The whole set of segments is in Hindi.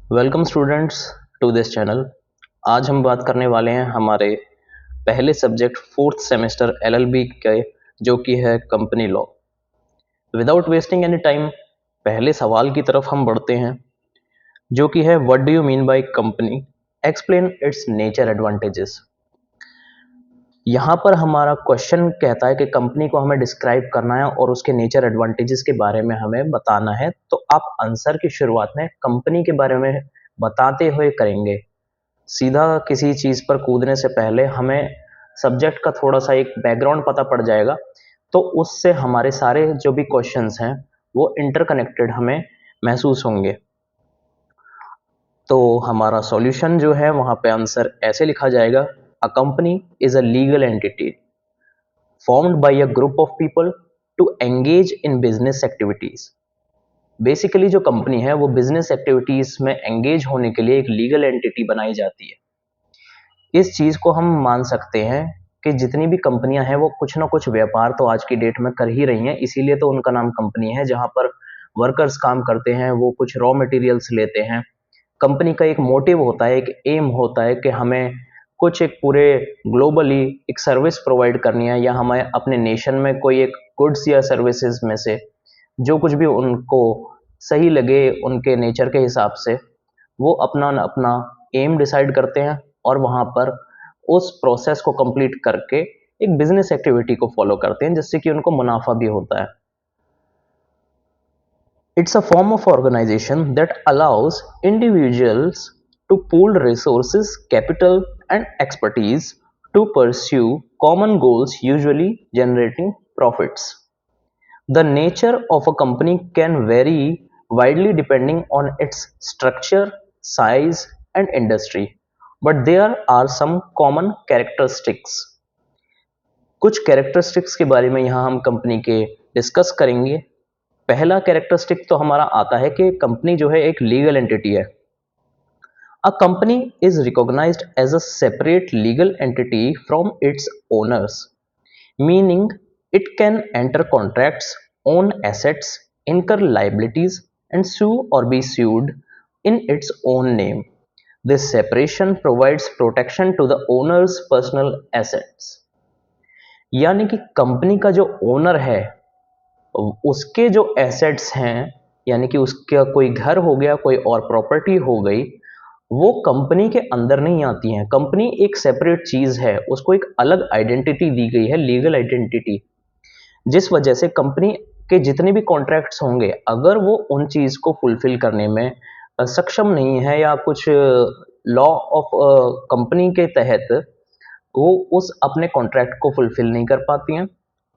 Welcome students to this channel. आज हम बात करने वाले हैं हमारे पहले सब्जेक्ट फोर्थ सेमेस्टर एलएलबी के, जो कि है company law. Without wasting any time पहले सवाल की तरफ हम बढ़ते हैं, जो कि है what do you mean by company, explain it's nature advantages. यहाँ पर हमारा क्वेश्चन कहता है कि कंपनी को हमें डिस्क्राइब करना है और उसके नेचर एडवांटेजेस के बारे में हमें बताना है। तो आप आंसर की शुरुआत में कंपनी के बारे में बताते हुए करेंगे। सीधा किसी चीज़ पर कूदने से पहले हमें सब्जेक्ट का थोड़ा सा एक बैकग्राउंड पता पड़ जाएगा, तो उससे हमारे सारे जो भी क्वेश्चंस हैं वो इंटरकनेक्टेड हमें महसूस होंगे। तो हमारा सॉल्यूशन जो है वहाँ पे आंसर ऐसे लिखा जाएगा, अ company is a legal entity formed by a group of people to engage in business activities। Basically जो कंपनी है वो बिजनेस एक्टिविटीज में एंगेज होने के लिए एक लीगल एंटिटी बनाई जाती है। इस चीज को हम मान सकते हैं कि जितनी भी कंपनियां हैं वो कुछ ना कुछ व्यापार तो आज की डेट में कर ही रही हैं, इसीलिए तो उनका नाम कंपनी है। जहां पर वर्कर्स काम करते हैं, वो कुछ रॉ मटेरियल्स लेते हैं। कंपनी का एक मोटिव होता है, एक एम होता है कि हमें कुछ एक पूरे ग्लोबली एक सर्विस प्रोवाइड करनी है, या हमें अपने नेशन में कोई एक गुड्स या सर्विसेज में से जो कुछ भी उनको सही लगे उनके नेचर के हिसाब से वो अपना अपना एम डिसाइड करते हैं और वहां पर उस प्रोसेस को कंप्लीट करके एक बिजनेस एक्टिविटी को फॉलो करते हैं, जिससे कि उनको मुनाफा भी होता है। It's a form of organization that allows individuals to pool resources, capital, and expertise to pursue common goals, usually generating profits. The nature of a company can vary widely depending on its structure, size, and industry, but there are some common characteristics. कुछ कैरेक्टरिस्टिक्स के बारे में यहाँ हम कंपनी के डिस्कस करेंगे। पहला कैरेक्टरिस्टिक तो हमारा आता है कि कंपनी जो है एक लीगल एंटिटी है। A company is recognised as a separate legal entity from its owners, meaning it can enter contracts, own assets, incur liabilities, and sue or be sued in its own name. This separation provides protection to the owner's personal assets। यानी कि कंपनी का जो ओनर है उसके जो एसेट्स हैं, यानी कि उसका कोई घर हो गया, कोई और प्रॉपर्टी हो गई, वो कंपनी के अंदर नहीं आती हैं। कंपनी एक सेपरेट चीज है, उसको एक अलग आइडेंटिटी दी गई है, लीगल आइडेंटिटी, जिस वजह से कंपनी के जितने भी कॉन्ट्रैक्ट्स होंगे, अगर वो उन चीज को फुलफिल करने में सक्षम नहीं है या कुछ लॉ ऑफ कंपनी के तहत वो उस अपने कॉन्ट्रैक्ट को फुलफिल नहीं कर पाती हैं,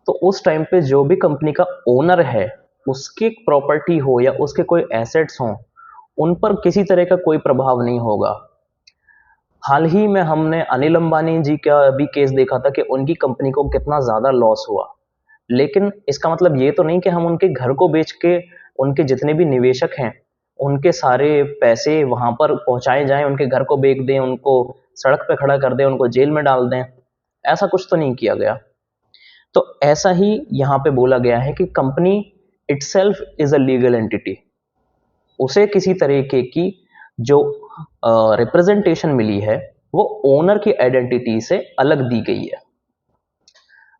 तो उस टाइम पे जो भी कंपनी का ओनर है उसकी प्रॉपर्टी हो या उसके कोई एसेट्स हों, उन पर किसी तरह का कोई प्रभाव नहीं होगा। हाल ही में हमने अनिल अंबानी जी का भी केस देखा था कि उनकी कंपनी को कितना ज्यादा लॉस हुआ, लेकिन इसका मतलब ये तो नहीं कि हम उनके घर को बेच के उनके जितने भी निवेशक हैं उनके सारे पैसे वहां पर पहुंचाए जाएं, उनके घर को बेच दें, उनको सड़क पे खड़ा कर दें, उनको जेल में डाल दें। ऐसा कुछ तो नहीं किया गया। तो ऐसा ही यहाँ पे बोला गया है कि company itself is a legal entity. उसे किसी तरीके की जो रिप्रेजेंटेशन मिली है वो ओनर की आइडेंटिटी से अलग दी गई है।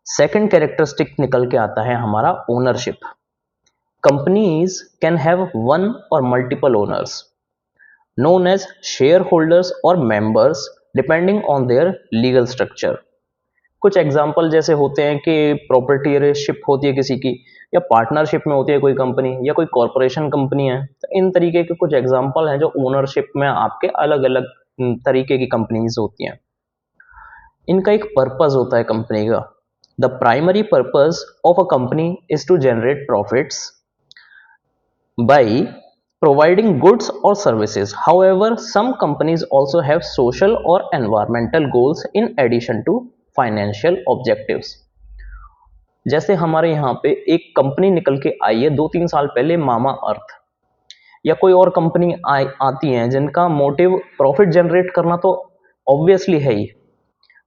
सेकंड कैरेक्टरिस्टिक निकल के आता है हमारा ownership. Companies can have one और multiple owners known as shareholders or members depending on their legal structure। कुछ एग्जाम्पल जैसे होते हैं कि प्रॉपर्टीशिप होती है किसी की, या पार्टनरशिप में होती है कोई कंपनी, या कोई कॉरपोरेशन कंपनी है। तो इन तरीके के कुछ एग्जाम्पल हैं जो ओनरशिप में आपके अलग अलग तरीके की कंपनीज होती हैं। इनका एक पर्पस होता है कंपनी का। The primary purpose of a company is to generate profits by providing goods or services। However, some companies also have social or environmental goals in addition to financial objectives। जैसे हमारे यहाँ पे एक कंपनी निकल के आई है 2-3 साल पहले, मामा अर्थ, या कोई और कंपनी आती हैं जिनका मोटिव प्रॉफिट जनरेट करना तो ऑब्वियसली है ही,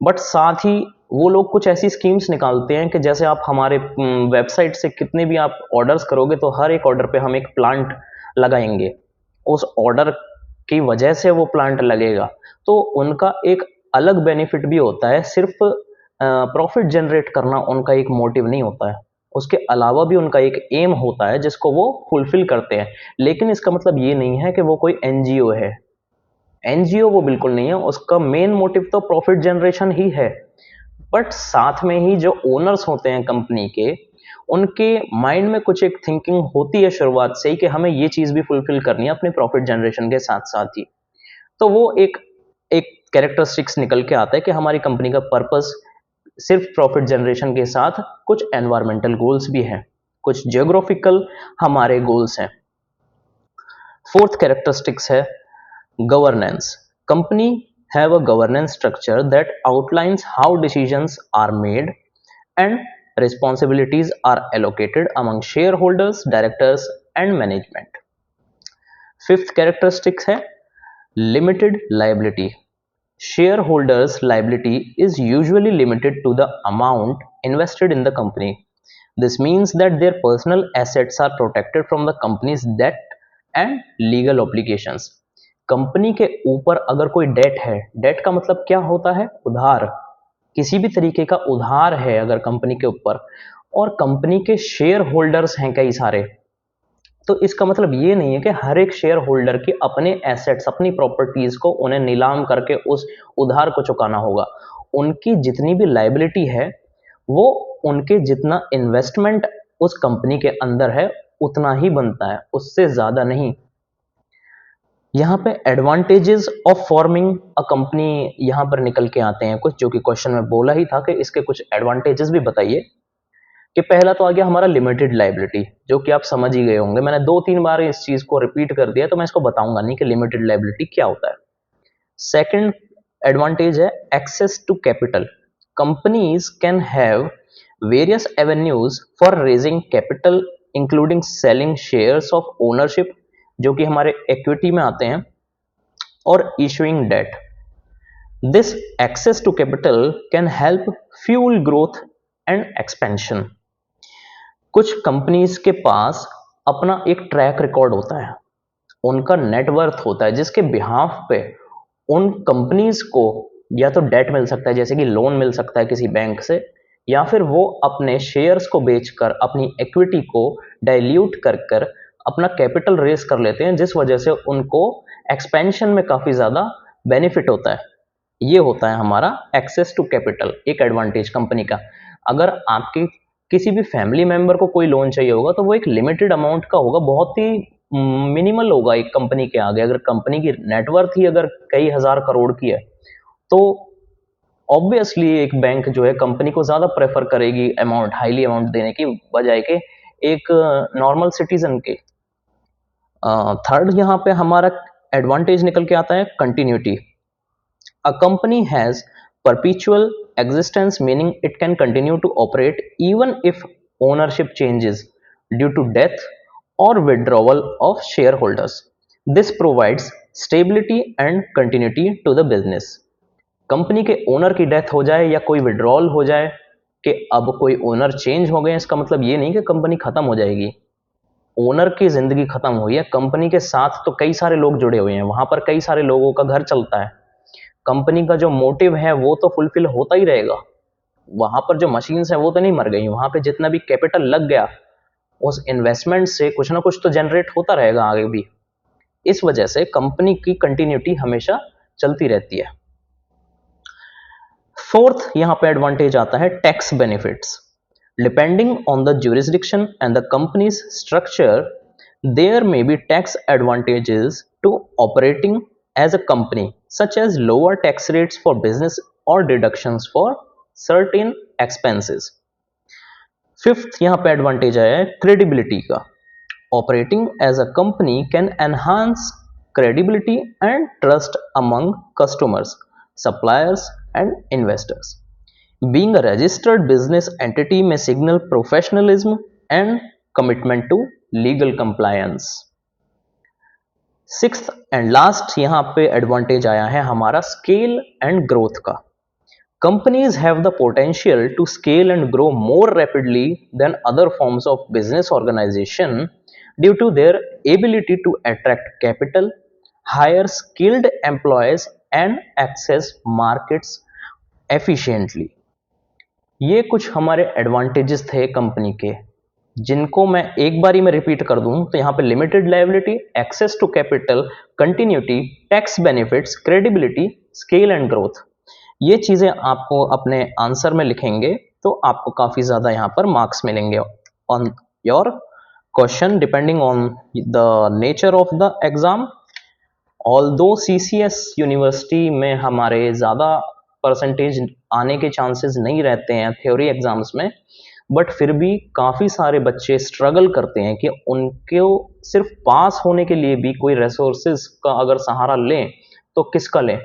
बट साथ ही वो लोग कुछ ऐसी स्कीम्स निकालते हैं कि जैसे आप हमारे वेबसाइट से कितने भी आप ऑर्डर्स करोगे तो हर एक ऑर्डर पे हम एक प्लांट लगाएंगे। उस ऑर्डर की वजह से वो प्लांट लगेगा, तो उनका एक अलग बेनिफिट भी होता है। सिर्फ प्रॉफिट जनरेट करना उनका एक मोटिव नहीं होता है, उसके अलावा भी उनका एक एम होता है जिसको वो फुलफिल करते हैं। लेकिन इसका मतलब ये नहीं है कि वो कोई एनजीओ है। एनजीओ वो बिल्कुल नहीं है, उसका मेन मोटिव तो प्रॉफिट जनरेशन ही है। बट साथ में ही जो ओनर्स होते हैं कंपनी के, उनके माइंड में कुछ एक थिंकिंग होती है शुरुआत से ही कि हमें ये चीज भी फुलफिल करनी है अपने प्रॉफिट जनरेशन के साथ साथ ही। तो वो एक एक कैरेक्टरिस्टिक्स निकल के आता है कि हमारी कंपनी का पर्पस सिर्फ प्रॉफिट जनरेशन के साथ कुछ एनवायरमेंटल गोल्स भी हैं, कुछ जियोग्राफिकल हमारे गोल्स हैं। फोर्थ कैरेक्टरिस्टिक्स है governance. Company have a governance structure that outlines how decisions are made and responsibilities are allocated among shareholders, directors and management. Fifth characteristics है limited liability. Shareholders liability is usually limited to the amount invested in the company. This means that their personal assets are protected from the company's debt and legal obligations. Company के ऊपर अगर कोई डेट है, डेट का मतलब क्या होता है? उधार। किसी भी तरीके का उधार है अगर कंपनी के ऊपर, और कंपनी के शेयर होल्डर्स हैं कई सारे, तो इसका मतलब ये नहीं है कि हर एक शेयर होल्डर के अपने एसेट्स, अपनी प्रॉपर्टीज को उन्हें नीलाम करके उस उधार को चुकाना होगा। उनकी जितनी भी लायबिलिटी है वो उनके जितना इन्वेस्टमेंट उस कंपनी के अंदर है उतना ही बनता है, उससे ज्यादा नहीं। यहाँ पे advantages of forming a company यहाँ पर निकल के आते हैं कुछ, जो कि क्वेश्चन में बोला ही था कि इसके कुछ एडवांटेजेस भी बताइए। कि पहला तो आ गया हमारा लिमिटेड लाइबिलिटी, जो कि आप समझ ही गए होंगे, मैंने 2-3 बार इस चीज को रिपीट कर दिया तो मैं इसको बताऊंगा नहीं कि लिमिटेड लाइबिलिटी क्या होता है। सेकंड एडवांटेज है access to capital. Companies can have various avenues for raising capital including selling shares of ownership, जो कि हमारे इक्विटी में आते हैं, और issuing debt. This access to capital can help fuel growth and expansion. कुछ कंपनीज के पास अपना एक ट्रैक रिकॉर्ड होता है, उनका नेटवर्थ होता है, जिसके बिहाफ पे उन कंपनीज को या तो डेट मिल सकता है, जैसे कि लोन मिल सकता है किसी बैंक से, या फिर वो अपने शेयर्स को बेचकर अपनी इक्विटी को डाइल्यूट कर कर अपना कैपिटल रेस कर लेते हैं, जिस वजह से उनको एक्सपेंशन में काफी ज्यादा बेनिफिट होता है। ये होता है हमारा एक्सेस टू कैपिटल, एक एडवांटेज कंपनी का। अगर आपकी किसी भी फैमिली मेंबर को कोई लोन चाहिए होगा तो वो एक लिमिटेड अमाउंट का होगा, बहुत ही मिनिमल होगा एक कंपनी के आगे। अगर कंपनी की नेटवर्थ ही अगर कई हजार करोड़ की है तो ऑब्वियसली एक बैंक जो है कंपनी को ज्यादा प्रेफर करेगी अमाउंट, हाईली अमाउंट देने की बजाय के एक नॉर्मल सिटीजन के। थर्ड यहाँ पे हमारा एडवांटेज निकल के आता है continuity. A company has perpetual existence, meaning it can continue to operate even if ownership changes due to death or withdrawal of shareholders. This provides stability and continuity to the business. Company के ओनर की डेथ हो जाए या कोई विड्रॉल हो जाए कि अब कोई ओनर चेंज हो गए, इसका मतलब ये नहीं कि कंपनी खत्म हो जाएगी। ओनर की जिंदगी खत्म हुई है, कंपनी के साथ तो कई सारे लोग जुड़े हुए हैं, वहां पर कई सारे लोगों का घर चलता है, कंपनी का जो मोटिव है वो तो फुलफिल होता ही रहेगा। वहां पर जो मशीन्स है वो तो नहीं मर गई, वहां पे जितना भी कैपिटल लग गया उस इन्वेस्टमेंट से कुछ ना कुछ तो जनरेट होता रहेगा आगे भी। इस वजह से कंपनी की कंटिन्यूटी हमेशा चलती रहती है। फोर्थ यहां पे एडवांटेज आता है tax benefits. Depending on the jurisdiction and the company's structure, there may be tax advantages to operating as a company, such as lower tax rates for business or deductions for certain expenses. Fifth यहाँ पे एडवांटेज आया है क्रेडिबिलिटी का। Operating as a company can enhance credibility and trust among customers, suppliers and investors. Being a registered business entity may signal professionalism and commitment to legal compliance. Sixth and last यहाँ पे एडवांटेज आया है हमारा स्केल एंड ग्रोथ का। Companies have the potential to scale and grow more rapidly than other forms of business organization due to their ability to attract capital, hire skilled employees and access markets efficiently। ये कुछ हमारे एडवांटेजेस थे कंपनी के, जिनको मैं एक बारी में रिपीट कर दूं तो यहाँ पे limited liability, access to capital, continuity, tax benefits, credibility, scale and growth. ये चीजें आपको अपने आंसर में लिखेंगे तो आपको काफी ज्यादा यहाँ पर मार्क्स मिलेंगे on your question depending on the nature of the exam. Although CCS university में हमारे ज़्यादा परसेंटेज आने के चांसेस नहीं रहते हैं थ्योरी एग्जाम्स में, बट फिर भी काफ़ी सारे बच्चे स्ट्रगल करते हैं कि उनको सिर्फ पास होने के लिए भी कोई रिसोर्सेज का अगर सहारा लें तो किसका लें।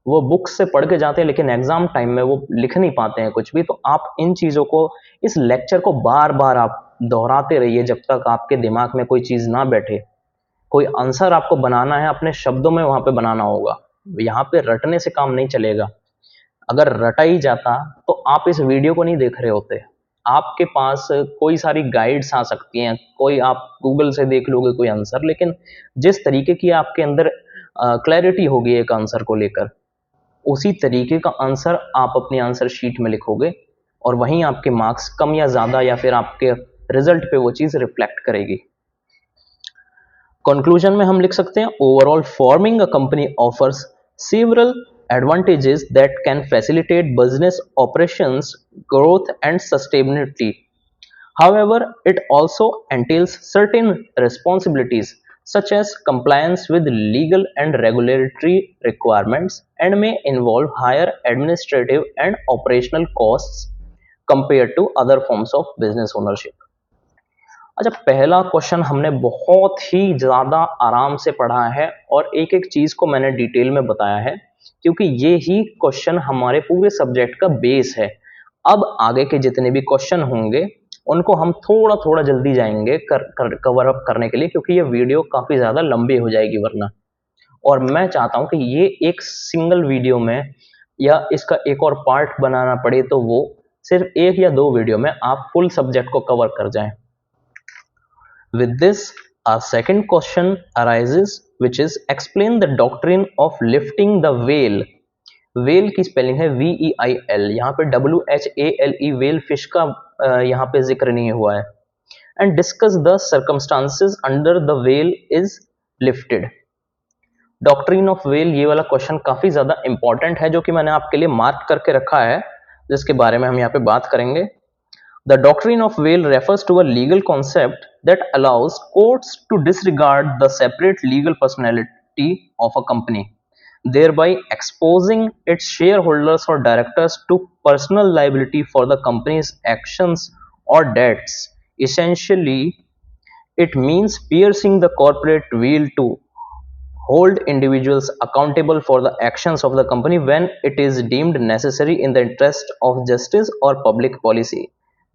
वो बुक्स से पढ़ के जाते हैं लेकिन एग्जाम टाइम में वो लिख नहीं पाते हैं कुछ भी। तो आप इन चीज़ों को, इस लेक्चर को बार बार आप दोहराते रहिए जब तक आपके दिमाग में कोई चीज़ ना बैठे। कोई आंसर आपको बनाना है, अपने शब्दों में वहां पे बनाना होगा। यहाँ पे रटने से काम नहीं चलेगा। अगर रटा ही जाता तो आप इस वीडियो को नहीं देख रहे होते। आपके पास कोई सारी गाइड्स आ सकती हैं, कोई आप गूगल से देख लोगे कोई आंसर, लेकिन जिस तरीके की आपके अंदर क्लैरिटी होगी एक आंसर को लेकर, उसी तरीके का आंसर आप अपनी आंसर शीट में लिखोगे और वहीं आपके मार्क्स कम या ज्यादा या फिर आपके रिजल्ट पे वो चीज रिफ्लेक्ट करेगी। कंक्लूजन में हम लिख सकते हैं, overall forming a company offers several advantages that can facilitate business operations, growth, and sustainability. However, it also entails certain responsibilities such as compliance with legal and regulatory requirements and may involve higher administrative and operational costs compared to other forms of business ownership. अच्छा, पहला क्वेश्चन हमने बहुत ही ज़्यादा आराम से पढ़ा है और एक एक चीज़ को मैंने डिटेल में बताया है, क्योंकि ये ही क्वेश्चन हमारे पूरे सब्जेक्ट का बेस है। अब आगे के जितने भी क्वेश्चन होंगे उनको हम थोड़ा थोड़ा जल्दी जाएंगे कवर अप करने के लिए, क्योंकि ये वीडियो काफ़ी ज़्यादा लंबी हो जाएगी वरना। और मैं चाहता हूँ कि ये एक सिंगल वीडियो में या इसका एक और पार्ट बनाना पड़े तो वो सिर्फ एक या दो वीडियो में आप फुल सब्जेक्ट को कवर कर जाएं। With this, our second question arises, which is explain the doctrine of lifting the whale. Whale की स्पेलिंग है VEIL, यहाँ पे WHALE whale फिश का यहाँ पे जिक्र नहीं हुआ है। And discuss the circumstances under the whale is lifted. Doctrine of whale, ये वाला क्वेश्चन काफी ज्यादा इंपॉर्टेंट है जो कि मैंने आपके लिए मार्क करके रखा है, जिसके बारे में हम यहाँ पे बात करेंगे। The doctrine of whale refers to a legal concept that allows courts to disregard the separate legal personality of a company, thereby exposing its shareholders or directors to personal liability for the company's actions or debts. Essentially, it means piercing the corporate veil to hold individuals accountable for the actions of the company when it is deemed necessary in the interest of justice or public policy.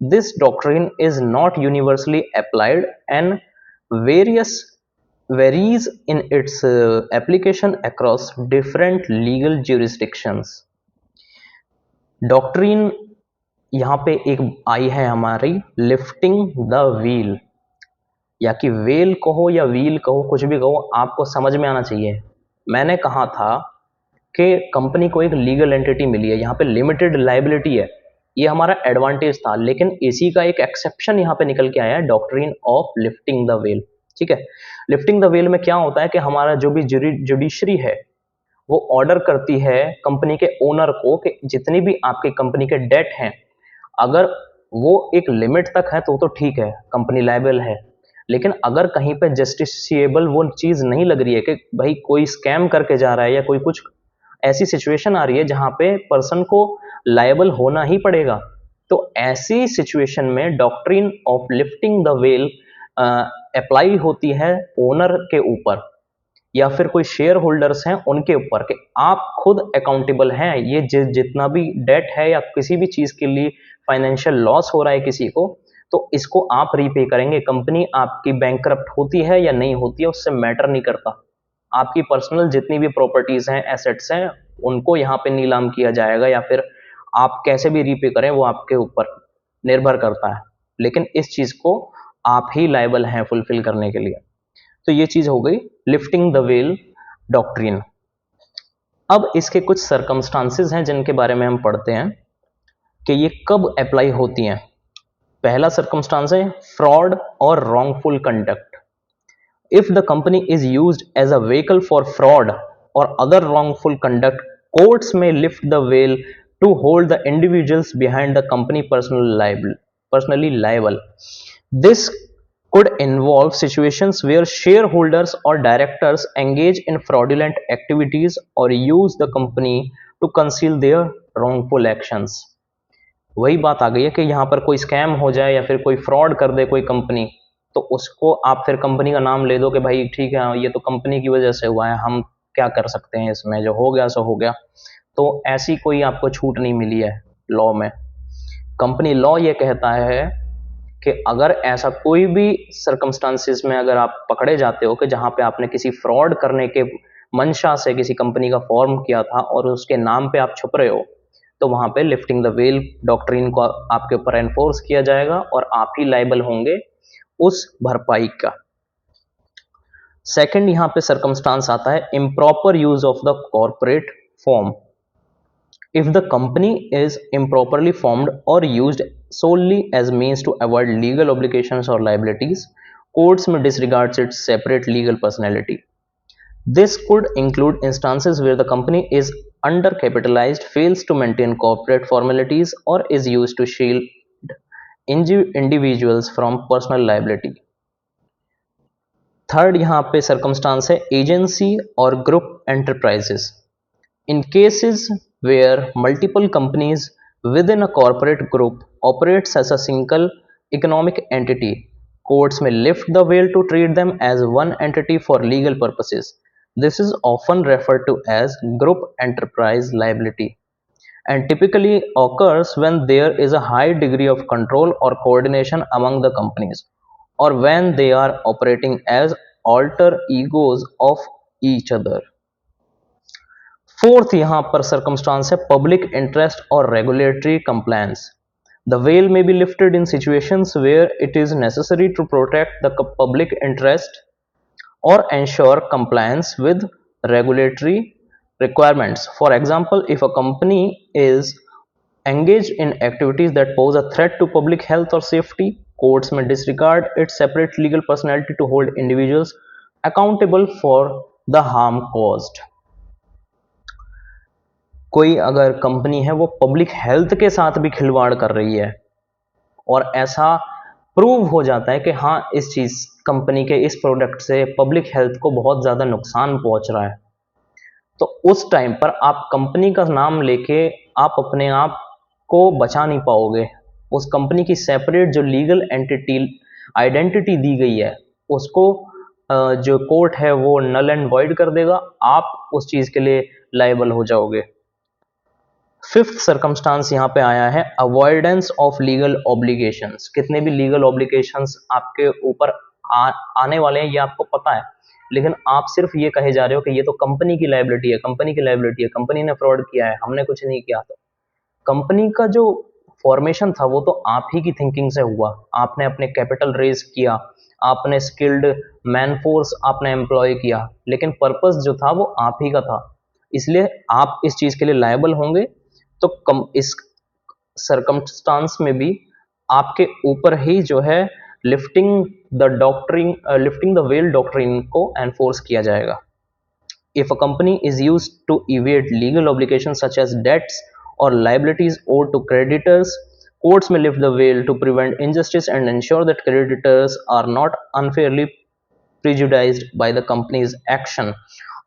This doctrine is not universally applied and varies in its application across different legal jurisdictions. Doctrine यहाँ पे एक आई है हमारी, लिफ्टिंग द व्हील, या कि वेल कहो या व्हील कहो, कुछ भी कहो, आपको समझ में आना चाहिए। मैंने कहा था कि कंपनी को एक लीगल एंटिटी मिली है, यहाँ पे लिमिटेड लायबिलिटी है, ये हमारा एडवांटेज था, लेकिन इसी का एक एक्सेप्शन यहाँ पे निकल के आया है, doctrine of lifting the well. ठीक है, लिफ्टिंग द वेल में क्या होता है कि हमारा जो भी जुडिशरी है वो ऑर्डर करती है कंपनी के ओनर को कि जितनी भी आपकी कंपनी के डेट हैं, अगर वो एक लिमिट तक है तो ठीक है, कंपनी लायबल है। लेकिन अगर कहीं पे जस्टिसिएबल वो चीज नहीं लग रही है कि भाई कोई स्कैम करके जा रहा है या कोई कुछ ऐसी सिचुएशन आ रही है जहां पे पर्सन को लायबल होना ही पड़ेगा, तो ऐसी सिचुएशन में doctrine of lifting the veil apply होती है ओनर के ऊपर या फिर कोई शेयर होल्डर्स हैं उनके ऊपर कि आप खुद अकाउंटेबल हैं। ये जितना भी डेट है या किसी भी चीज के लिए फाइनेंशियल लॉस हो रहा है किसी को, तो इसको आप रीपे करेंगे। कंपनी आपकी बैंकरप्ट होती है या नहीं होती है उससे मैटर नहीं करता। आपकी पर्सनल जितनी भी प्रॉपर्टीज हैं, एसेट्स हैं, उनको यहाँ पे नीलाम किया जाएगा या फिर आप कैसे भी रीपे करें वो आपके ऊपर निर्भर करता है, लेकिन इस चीज को आप ही लायबल हैं फुलफिल करने के लिए। तो ये चीज हो गई लिफ्टिंग द वेल डॉक्ट्रिन। अब इसके कुछ सर्कमस्टांसेस हैं जिनके बारे में हम पढ़ते हैं कि ये कब अप्लाई होती हैं। पहला सर्कमस्टांस है फ्रॉड और wrongful conduct. If the company is used as a vehicle for fraud और other wrongful conduct, courts may lift the veil to hold the individuals behind the company personally liable. This could involve situations where shareholders or directors engage in fraudulent activities or use the company to conceal their wrongful actions. वही बात आ गई है कि यहाँ पर कोई स्कैम हो जाए या फिर कोई फ्रॉड कर दे कोई कंपनी, तो उसको आप फिर कंपनी का नाम ले दो कि भाई ठीक है ये तो कंपनी की वजह से हुआ है, हम क्या कर सकते हैं इसमें, जो हो गया सो हो गया। तो ऐसी कोई आपको छूट नहीं मिली है लॉ में। कंपनी लॉ ये कहता है कि अगर ऐसा कोई भी सर्कमस्टांसिस में अगर आप पकड़े जाते हो कि जहां पे आपने किसी फ्रॉड करने के मंशा से किसी कंपनी का फॉर्म किया था और उसके नाम पे आप छुप रहे हो, तो वहां पे लिफ्टिंग द वेल डॉक्ट्रिन को आपके ऊपर एनफोर्स किया जाएगा और आप ही लाइबल होंगे उस भरपाई का। सेकंड यहां पे सर्कमस्टांस आता है improper use of the corporate form. If the company is improperly formed or used solely as means to avoid legal obligations or liabilities, courts may disregard its separate legal personality. This could include instances where the company is undercapitalized, fails to maintain corporate formalities, or is used to shield individuals from personal liability. Third यहाँ पे circumstance है agency or group enterprises. In cases where multiple companies within a corporate group operates as a single economic entity, courts may lift the veil to treat them as one entity for legal purposes. This is often referred to as group enterprise liability and typically occurs when there is a high degree of control or coordination among the companies, or when they are operating as alter egos of each other. Fourth यहां पर सर्कमस्टांस है पब्लिक इंटरेस्ट और regulatory compliance. The well may be lifted in situations where it is necessary to protect the public interest or ensure compliance with regulatory requirements. For example, if a company is engaged in activities that pose a threat to public health or safety, courts may disregard its separate legal personality to hold individuals accountable for the harm caused. कोई अगर कंपनी है वो पब्लिक हेल्थ के साथ भी खिलवाड़ कर रही है और ऐसा प्रूव हो जाता है कि हाँ इस चीज कंपनी के इस प्रोडक्ट से पब्लिक हेल्थ को बहुत ज्यादा नुकसान पहुंच रहा है, तो उस टाइम पर आप कंपनी का नाम लेके आप अपने आप को बचा नहीं पाओगे। उस कंपनी की सेपरेट जो लीगल एंटिटी आइडेंटिटी दी गई है उसको जो कोर्ट है वो नल एंड वॉइड कर देगा, आप उस चीज के लिए लायबल हो जाओगे। फिफ्थ सर्कमस्टांस यहाँ पे आया है अवॉइडेंस ऑफ लीगल ऑब्लिगेशंस। कितने भी लीगल ऑब्लिगेशंस आपके ऊपर आने वाले हैं ये आपको पता है, लेकिन आप सिर्फ ये कहे जा रहे हो कि ये तो कंपनी की लायबिलिटी है, कंपनी की लायबिलिटी है, कंपनी ने फ्रॉड किया है, हमने कुछ नहीं किया। तो कंपनी का जो फॉर्मेशन था वो तो आप ही की थिंकिंग से हुआ, आपने अपने कैपिटल रेज किया, आपने स्किल्ड मैन फोर्स आपने एम्प्लॉय किया, लेकिन पर्पस जो था वो आप ही का था, इसलिए आप इस चीज के लिए लायबल होंगे। तो इस सर्कमस्टांस में भी आपके ऊपर ही जो है लिफ्टिंग द वेल डॉक्ट्रिन को एनफोर्स किया जाएगा। If a company is used to evade legal obligations such as debts or liabilities owed to creditors, courts may lift the veil to prevent injustice and ensure that creditors are not unfairly prejudiced by the company's action.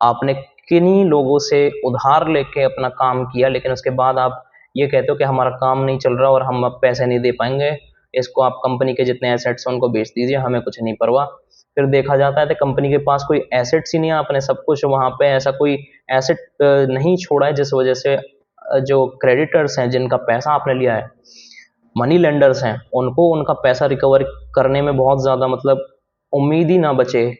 आपने किन्हीं लोगों से उधार लेके अपना काम किया, लेकिन उसके बाद आप ये कहते हो कि हमारा काम नहीं चल रहा और हम अब पैसे नहीं दे पाएंगे, इसको आप कंपनी के जितने एसेट्स हैं उनको बेच दीजिए, हमें कुछ नहीं परवाह। फिर देखा जाता है कि कंपनी के पास कोई एसेट्स ही नहीं है, आपने सब कुछ वहां पे ऐसा कोई एसेट नहीं छोड़ा है जिस वजह से जो क्रेडिटर्स हैं जिनका पैसा आपने लिया है, मनी लेंडर्स हैं, उनको उनका पैसा रिकवर करने में बहुत ज्यादा मतलब उम्मीद ही ना बचे,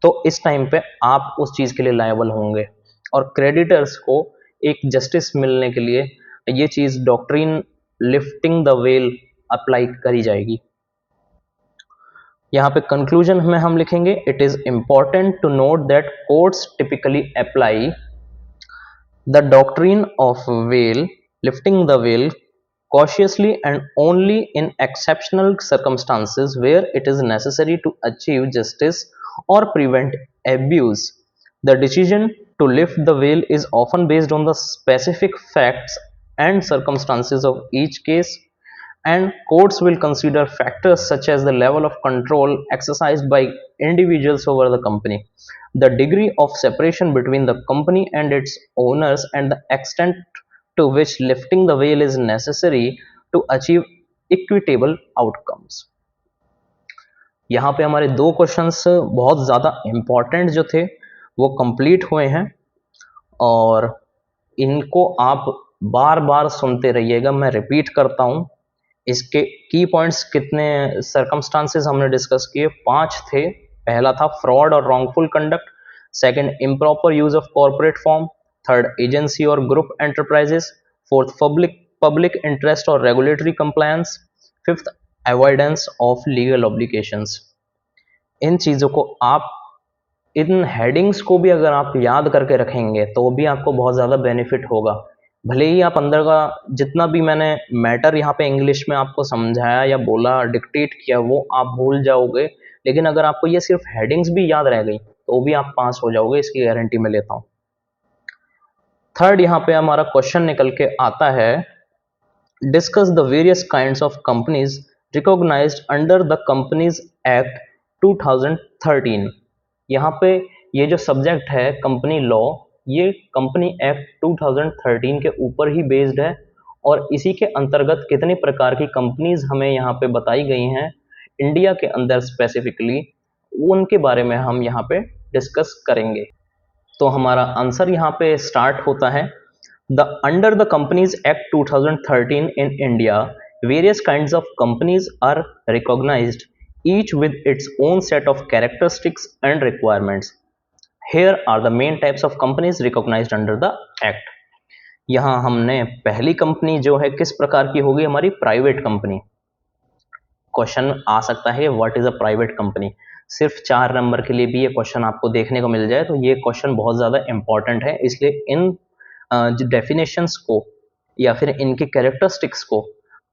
तो इस टाइम पे आप उस चीज के लिए लायबल होंगे और क्रेडिटर्स को एक जस्टिस मिलने के लिए ये चीज doctrine lifting the veil apply करी जाएगी। यहाँ पे कंक्लूजन में हम लिखेंगे, it is important to note that courts typically apply the doctrine of veil, lifting the veil cautiously and only in exceptional circumstances where it is necessary to achieve justice or prevent abuse. The decision to lift the veil is often based on the specific facts and circumstances of each case, and courts will consider factors such as the level of control exercised by individuals over the company, the degree of separation between the company and its owners, and the extent to which lifting the veil is necessary to achieve equitable outcomes. यहाँ पे हमारे दो क्वेश्चंस बहुत ज़्यादा इम्पॉर्टेंट जो थे वो कंप्लीट हुए हैं, और इनको आप बार बार सुनते रहिएगा। मैं रिपीट करता हूँ, इसके की पॉइंट्स कितने सर्कमस्टांसेस हमने डिस्कस किए, 5 थे। पहला था फ्रॉड और wrongful conduct, second improper use of corporate form, third agency और group enterprises, fourth public interest और regulatory compliance, fifth avoidance of legal obligations. इन चीज़ों को आप, इन हेडिंग्स को भी अगर आप याद करके रखेंगे तो भी आपको बहुत ज़्यादा बेनिफिट होगा। भले ही आप अंदर का जितना भी मैंने मैटर यहाँ पे इंग्लिश में आपको समझाया या बोला, डिक्टेट किया, वो आप भूल जाओगे, लेकिन अगर आपको ये सिर्फ हेडिंग्स भी याद रह गई तो भी आप पास हो जाओगे, इसकी गारंटी मैं लेता हूँ। थर्ड यहाँ पे हमारा क्वेश्चन निकल के आता है, discuss the various kinds of companies recognised under the companies act 2013। यहाँ पे ये जो सब्जेक्ट है कंपनी लॉ, ये कंपनी एक्ट 2013 के ऊपर ही बेस्ड है, और इसी के अंतर्गत कितनी प्रकार की कंपनीज हमें यहाँ पे बताई गई हैं इंडिया के अंदर स्पेसिफिकली, उनके बारे में हम यहाँ पे डिस्कस करेंगे। तो हमारा आंसर यहाँ पे स्टार्ट होता है, the under the companies act 2013 in India various kinds of companies are recognised, each with its own set of characteristics and requirements. Here are the main types of companies recognized under the act. यहाँ हमने पहली कंपनी जो है किस प्रकार की होगी, हमारी प्राइवेट कंपनी। क्वेश्चन आ सकता है what is a private company, सिर्फ 4 नंबर के लिए भी ये क्वेश्चन आपको देखने को मिल जाए तो ये क्वेश्चन बहुत ज़्यादा इंपॉर्टेंट है, इसलिए इन डेफिनेशंस को या फिर इनके कैरेक्टरिस्टिक्स को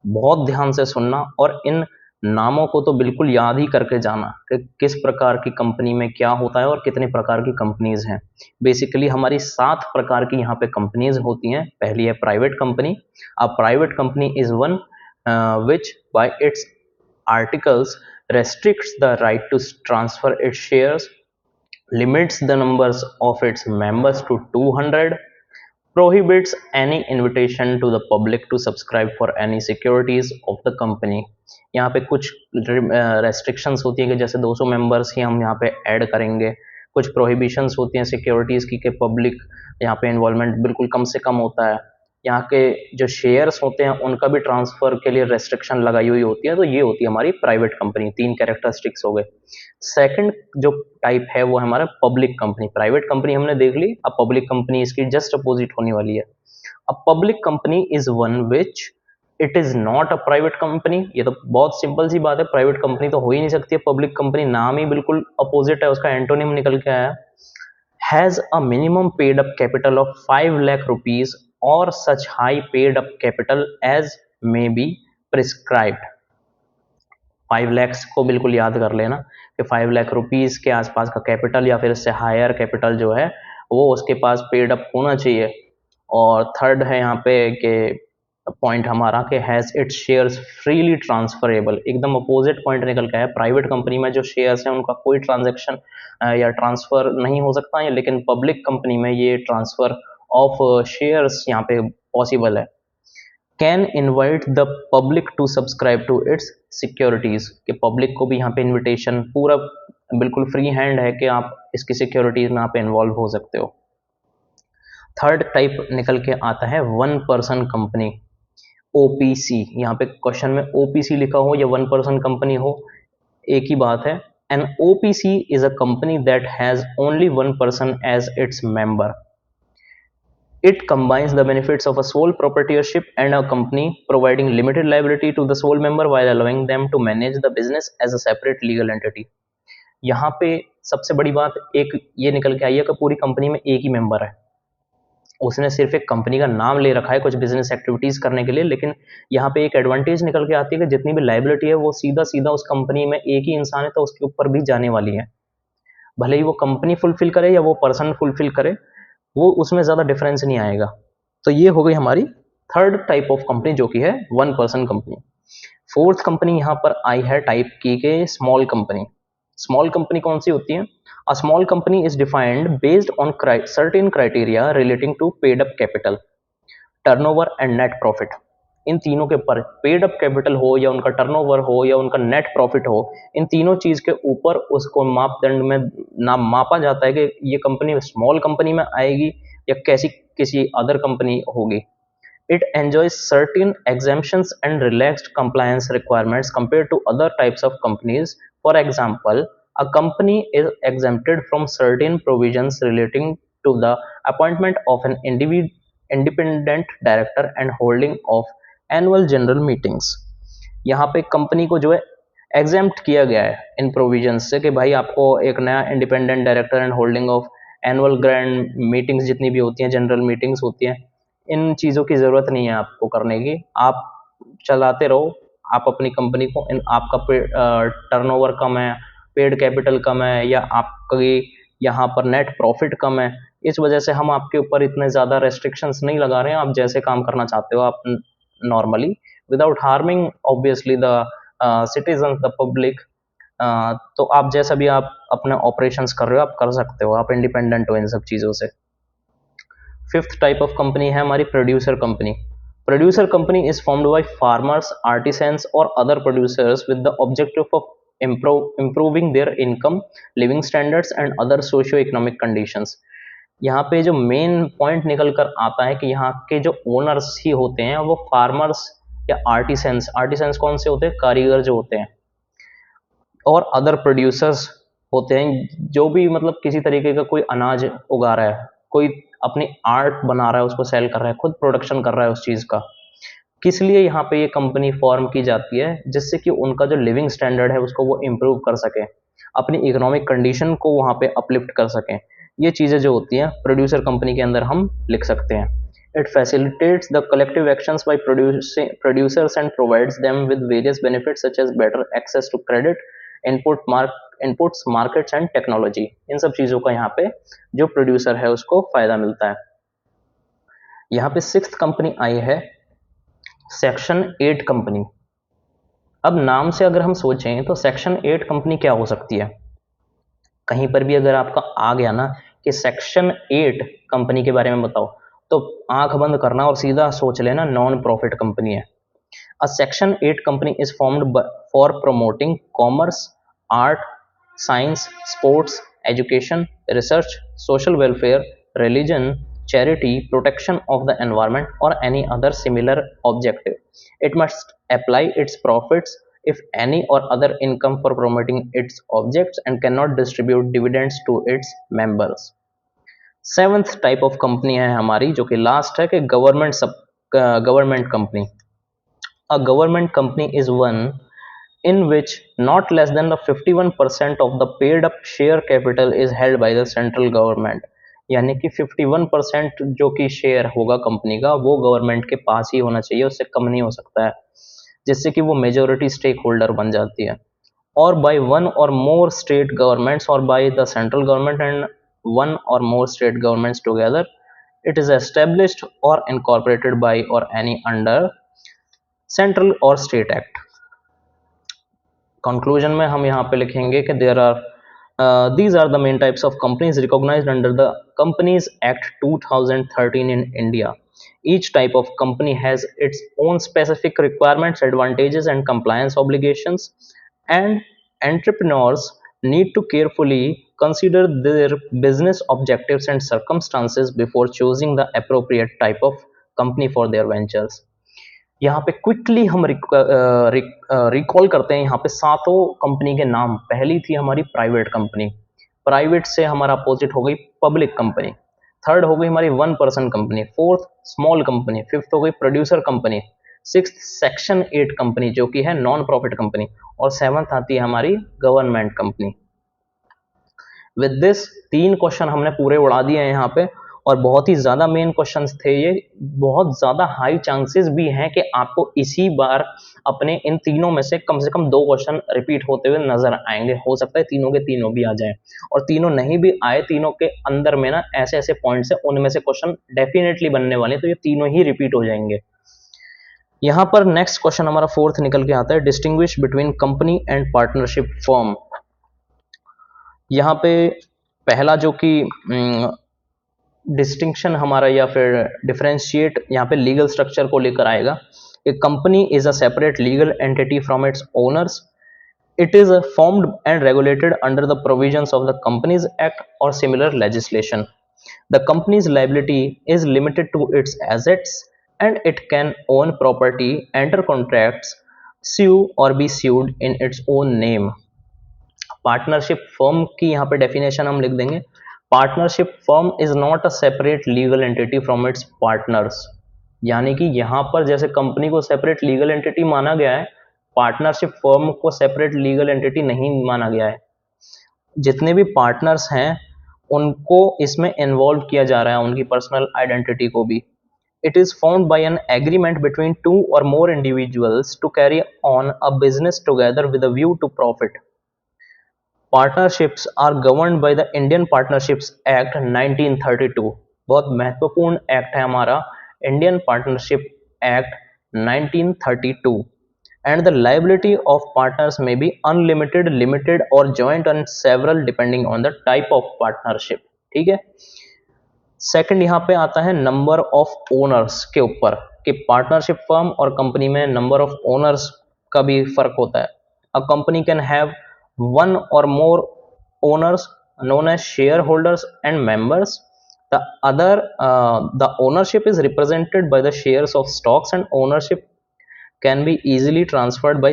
बहुत ध्यान से सुनना, और इन नामों को तो बिल्कुल याद ही करके जाना कि किस प्रकार की कंपनी में क्या होता है और कितने प्रकार की कंपनीज हैं। बेसिकली हमारी 7 प्रकार की यहाँ पे कंपनीज होती हैं। पहली है private company. A private company is one which bye it's articles restricts the right to transfer its shares, limits the numbers of its members to 200, prohibits any invitation to the public to subscribe for any securities of the company। यहाँ पे कुछ रेस्ट्रिक्शंस होती है कि जैसे 200 मेंबर्स ही हम यहाँ पे ऐड करेंगे, कुछ प्रोहिबिशंस होती हैं सिक्योरिटीज़ की कि पब्लिक यहाँ पे इन्वॉल्वमेंट बिल्कुल कम से कम होता है, यहाँ के जो शेयर्स होते हैं उनका भी ट्रांसफ़र के लिए रेस्ट्रिक्शन लगाई हुई होती है। तो ये होती है हमारी प्राइवेट कंपनी। 3 कैरेक्टरिस्टिक्स हो गए। सेकंड जो टाइप है वो हमारा पब्लिक कंपनी। प्राइवेट कंपनी हमने देख ली, अब पब्लिक कंपनी इसकी जस्ट अपोजिट होने वाली है। अब public company is one which it is not a private company. ये तो बहुत सिंपल सी बात है, प्राइवेट कंपनी तो हो ही नहीं सकती है, पब्लिक कंपनी नाम ही बिल्कुल अपोजिट है, उसका एंटोनिम निकल के आया। Has a minimum paid up capital of 5 lakh rupees और such high paid up capital as may be prescribed. 5 lakhs को बिल्कुल याद कर लेना कि 5 लाख रुपीस के आसपास का कैपिटल या फिर इससे हायर कैपिटल जो है वो उसके पास पेड अप होना चाहिए। और थर्ड है यहाँ पे कि पॉइंट हमारा कि has its shares freely transferable. एकदम अपोजिट पॉइंट निकल के है। प्राइवेट कंपनी में जो शेयर्स हैं उनका कोई ट्रांजैक्शन या ट्रांसफ़र नहीं हो सकता है, लेकिन पब्लिक कंपनी में ये ट्रांसफ़र ऑफ शेयर्स यहाँ पे पॉसिबल है। Can invite the public to subscribe to its securities, कि पब्लिक को भी यहाँ पे इनविटेशन पूरा बिल्कुल फ्री हैंड है कि आप इसकी सिक्योरिटीज़ में आप इन्वॉल्व हो सकते हो। थर्ड टाइप निकल के आता है वन पर्सन कंपनी, ओपीसी। यहाँ पे क्वेश्चन में ओपीसी लिखा हो या वन पर्सन कंपनी हो, एक ही बात है। An OPC is a company that has only one person as its member. It combines the benefits of a sole proprietorship and a company, providing limited liability to the sole member while allowing them to manage the business as a separate legal entity. यहाँ पे सबसे बड़ी बात एक ये निकल के आई है कि पूरी कंपनी में एक ही मेंबर है, उसने सिर्फ एक कंपनी का नाम ले रखा है कुछ बिजनेस एक्टिविटीज करने के लिए, लेकिन यहाँ पे एक एडवांटेज निकल के आती है कि जितनी भी लाइबिलिटी है वो सीधा सीधा उस कंपनी में एक ही इंसान है तो उसके ऊपर भी जाने वाली है, भले ही वो कंपनी फुलफिल करे या वो पर्सन फुलफिल करे, वो उसमें ज़्यादा डिफरेंस नहीं आएगा। तो ये हो गई हमारी थर्ड टाइप ऑफ कंपनी जो कि है one person company. Fourth company यहाँ पर आई है टाइप की के स्मॉल कंपनी। स्मॉल कंपनी कौन सी होती है? A small company is defined based on certain criteria relating to paid up capital, turnover and net profit. इन तीनों के ऊपर पेड अप कैपिटल हो या उनका टर्नओवर हो या उनका नेट प्रॉफिट हो, इन तीनों चीज के ऊपर उसको मापदंड में ना मापा जाता है कि ये कंपनी स्मॉल कंपनी में आएगी या कैसी किसी अदर कंपनी होगी। It enjoys certain exemptions and relaxed compliance requirements compared to other types of companies. For example, a company is exempted from certain provisions relating to the appointment of an independent director and holding of annual general meetings. यहाँ पे कंपनी को जो है एग्जेम्प्ट किया गया है इन प्रोविजंस से कि भाई आपको एक नया independent director and holding of annual grand meetings जितनी भी होती हैं, जनरल मीटिंग्स होती हैं, इन चीज़ों की ज़रूरत नहीं है आपको करने की, आप चलाते रहो आप अपनी कंपनी को। इन आपका टर्नओवर कम है, पेड कैपिटल कम है या आपकी यहाँ पर नेट प्रॉफिट कम है, इस वजह से हम आपके ऊपर इतने ज़्यादा रेस्ट्रिक्शंस नहीं लगा रहे हैं, आप जैसे काम करना चाहते हो आप normally without harming obviously the citizen the public. तो आप जैसा भी आप अपने ऑपरेशंस कर रहे हो आप कर सकते हो, आप इंडिपेंडेंट हो इन सब चीज़ों से। फिफ्थ टाइप ऑफ कंपनी है हमारी producer company. Producer company is formed by farmers, artisans और other producers with the objective of improving their income, living standards and other socio-economic conditions। यहाँ पे जो मेन पॉइंट निकल कर आता है कि यहाँ के जो ओनर्स ही होते हैं वो फार्मर्स या आर्टिसंस, आर्टिसंस कौन से होते हैं? कारीगर जो होते हैं, और अदर प्रोड्यूसर्स होते हैं जो भी मतलब किसी तरीके का कोई अनाज उगा रहा है, कोई अपनी आर्ट बना रहा है उसको सेल कर रहा है, खुद प्रोडक्शन कर रहा है उस चीज़ का। किस लिए यहाँ पे ये कंपनी फॉर्म की जाती है? जिससे कि उनका जो लिविंग स्टैंडर्ड है उसको वो इम्प्रूव कर सकें, अपनी इकोनॉमिक कंडीशन को वहाँ पे अपलिफ्ट कर सकें। ये चीज़ें जो होती हैं प्रोड्यूसर कंपनी के अंदर हम लिख सकते हैं। It facilitates the collective actions by producers and provides them with various benefits such as better access to credit, inputs, markets and technology. इन सब चीज़ों का यहाँ पे जो प्रोड्यूसर है उसको फायदा मिलता है। यहाँ पे सिक्स्थ कंपनी आई है सेक्शन 8 कंपनी। अब नाम से अगर हम सोचें तो सेक्शन 8 कंपनी क्या हो सकती है? कहीं पर भी अगर आपका आ गया ना कि सेक्शन 8 कंपनी के बारे में बताओ, तो आंख बंद करना और सीधा सोच लेना नॉन प्रॉफिट कंपनी है। A Section 8 company is formed for promoting commerce, art, science, sports, education, research, social welfare, religion, charity, protection of the environment, or any other similar objective. It must apply its profits, if any, or other income for promoting its objects and cannot distribute dividends to its members. Seventh type of company है हमारी जो कि लास्ट है कि government company. A government company is one in which not less than the 51% of the paid up share capital is held by the central government। यानी कि 51% जो कि शेयर होगा कंपनी का वो गवर्नमेंट के पास ही होना चाहिए, उससे कम नहीं हो सकता है, जिससे कि वो मेजोरिटी स्टेक होल्डर बन जाती है। और बाय वन और मोर स्टेट गवर्नमेंट्स और by the central government and one और more state governments together, it is established और इनकॉर्पोरेटेड बाय और एनी अंडर सेंट्रल और स्टेट एक्ट। कंक्लूजन में हम यहाँ पे लिखेंगे कि these are the main types of companies recognized under the Companies Act 2013 in India. Each type of company has its own specific requirements, advantages and compliance obligations, and entrepreneurs need to carefully consider their business objectives and circumstances before choosing the appropriate type of company for their ventures। यहाँ पे क्विकली हम रिकॉल करते हैं यहाँ पे सातों कंपनी के नाम। पहली थी हमारी प्राइवेट कंपनी, प्राइवेट से हमारा अपोजिट हो गई पब्लिक कंपनी, थर्ड हो गई हमारी 1 person company, fourth small company, fifth हो गई producer company, sixth section 8 company जो कि है नॉन प्रॉफिट कंपनी, और सेवंथ आती है हमारी government company. With this 3 question हमने पूरे उड़ा दिए हैं यहाँ पे, और बहुत ही ज़्यादा मेन क्वेश्चंस थे ये। बहुत ज़्यादा हाई चांसेस भी हैं कि आपको इसी बार अपने इन तीनों में से कम 2 क्वेश्चन रिपीट होते हुए नजर आएंगे। हो सकता है तीनों के तीनों भी आ जाएं, और तीनों नहीं भी आए, तीनों के अंदर में ना ऐसे ऐसे पॉइंट्स हैं उनमें से क्वेश्चन डेफिनेटली बनने वाले हैं, तो ये तीनों ही रिपीट हो जाएंगे। यहाँ पर नेक्स्ट क्वेश्चन हमारा फोर्थ निकल के आता है, distinguish between company and partnership firm. यहाँ पे पहला जो कि डिस्टिंक्शन हमारा या फिर डिफरेंशिएट यहाँ पे लीगल स्ट्रक्चर को लेकर आएगा। A company is a separate legal entity from its owners. It is formed and regulated under the provisions of the Companies Act or similar legislation. The company's liability is limited to its assets, and it can own property, enter contracts, sue or be sued in its own name. Partnership firm की यहाँ पे डेफिनेशन हम लिख देंगे, partnership firm is not a separate legal entity from it's partners. यानी कि यहाँ पर जैसे कंपनी को सेपरेट लीगल एंटिटी माना गया है, पार्टनरशिप फर्म को सेपरेट लीगल एंटिटी नहीं माना गया है। जितने भी पार्टनर्स हैं उनको इसमें इन्वॉल्व किया जा रहा है, उनकी पर्सनल आइडेंटिटी को भी। It is found by an agreement between 2 or more individuals to carry on a business together with a view to profit. Partnerships are governed by the Indian partnerships act 1932। बहुत महत्वपूर्ण एक्ट है हमारा Indian partnership act 1932। And the liability of partners में बी अनलिमिटेड, लिमिटेड और joint and several depending on the type of partnership. ठीक है। सेकंड यहाँ पे आता है नंबर ऑफ ओनर्स के ऊपर, कि पार्टनरशिप फर्म और कंपनी में नंबर ऑफ ओनर्स का भी फर्क होता है। A company can have 1 or more owners known as shareholders and members. The ownership is represented by the shares of stocks, and ownership can be easily transferred by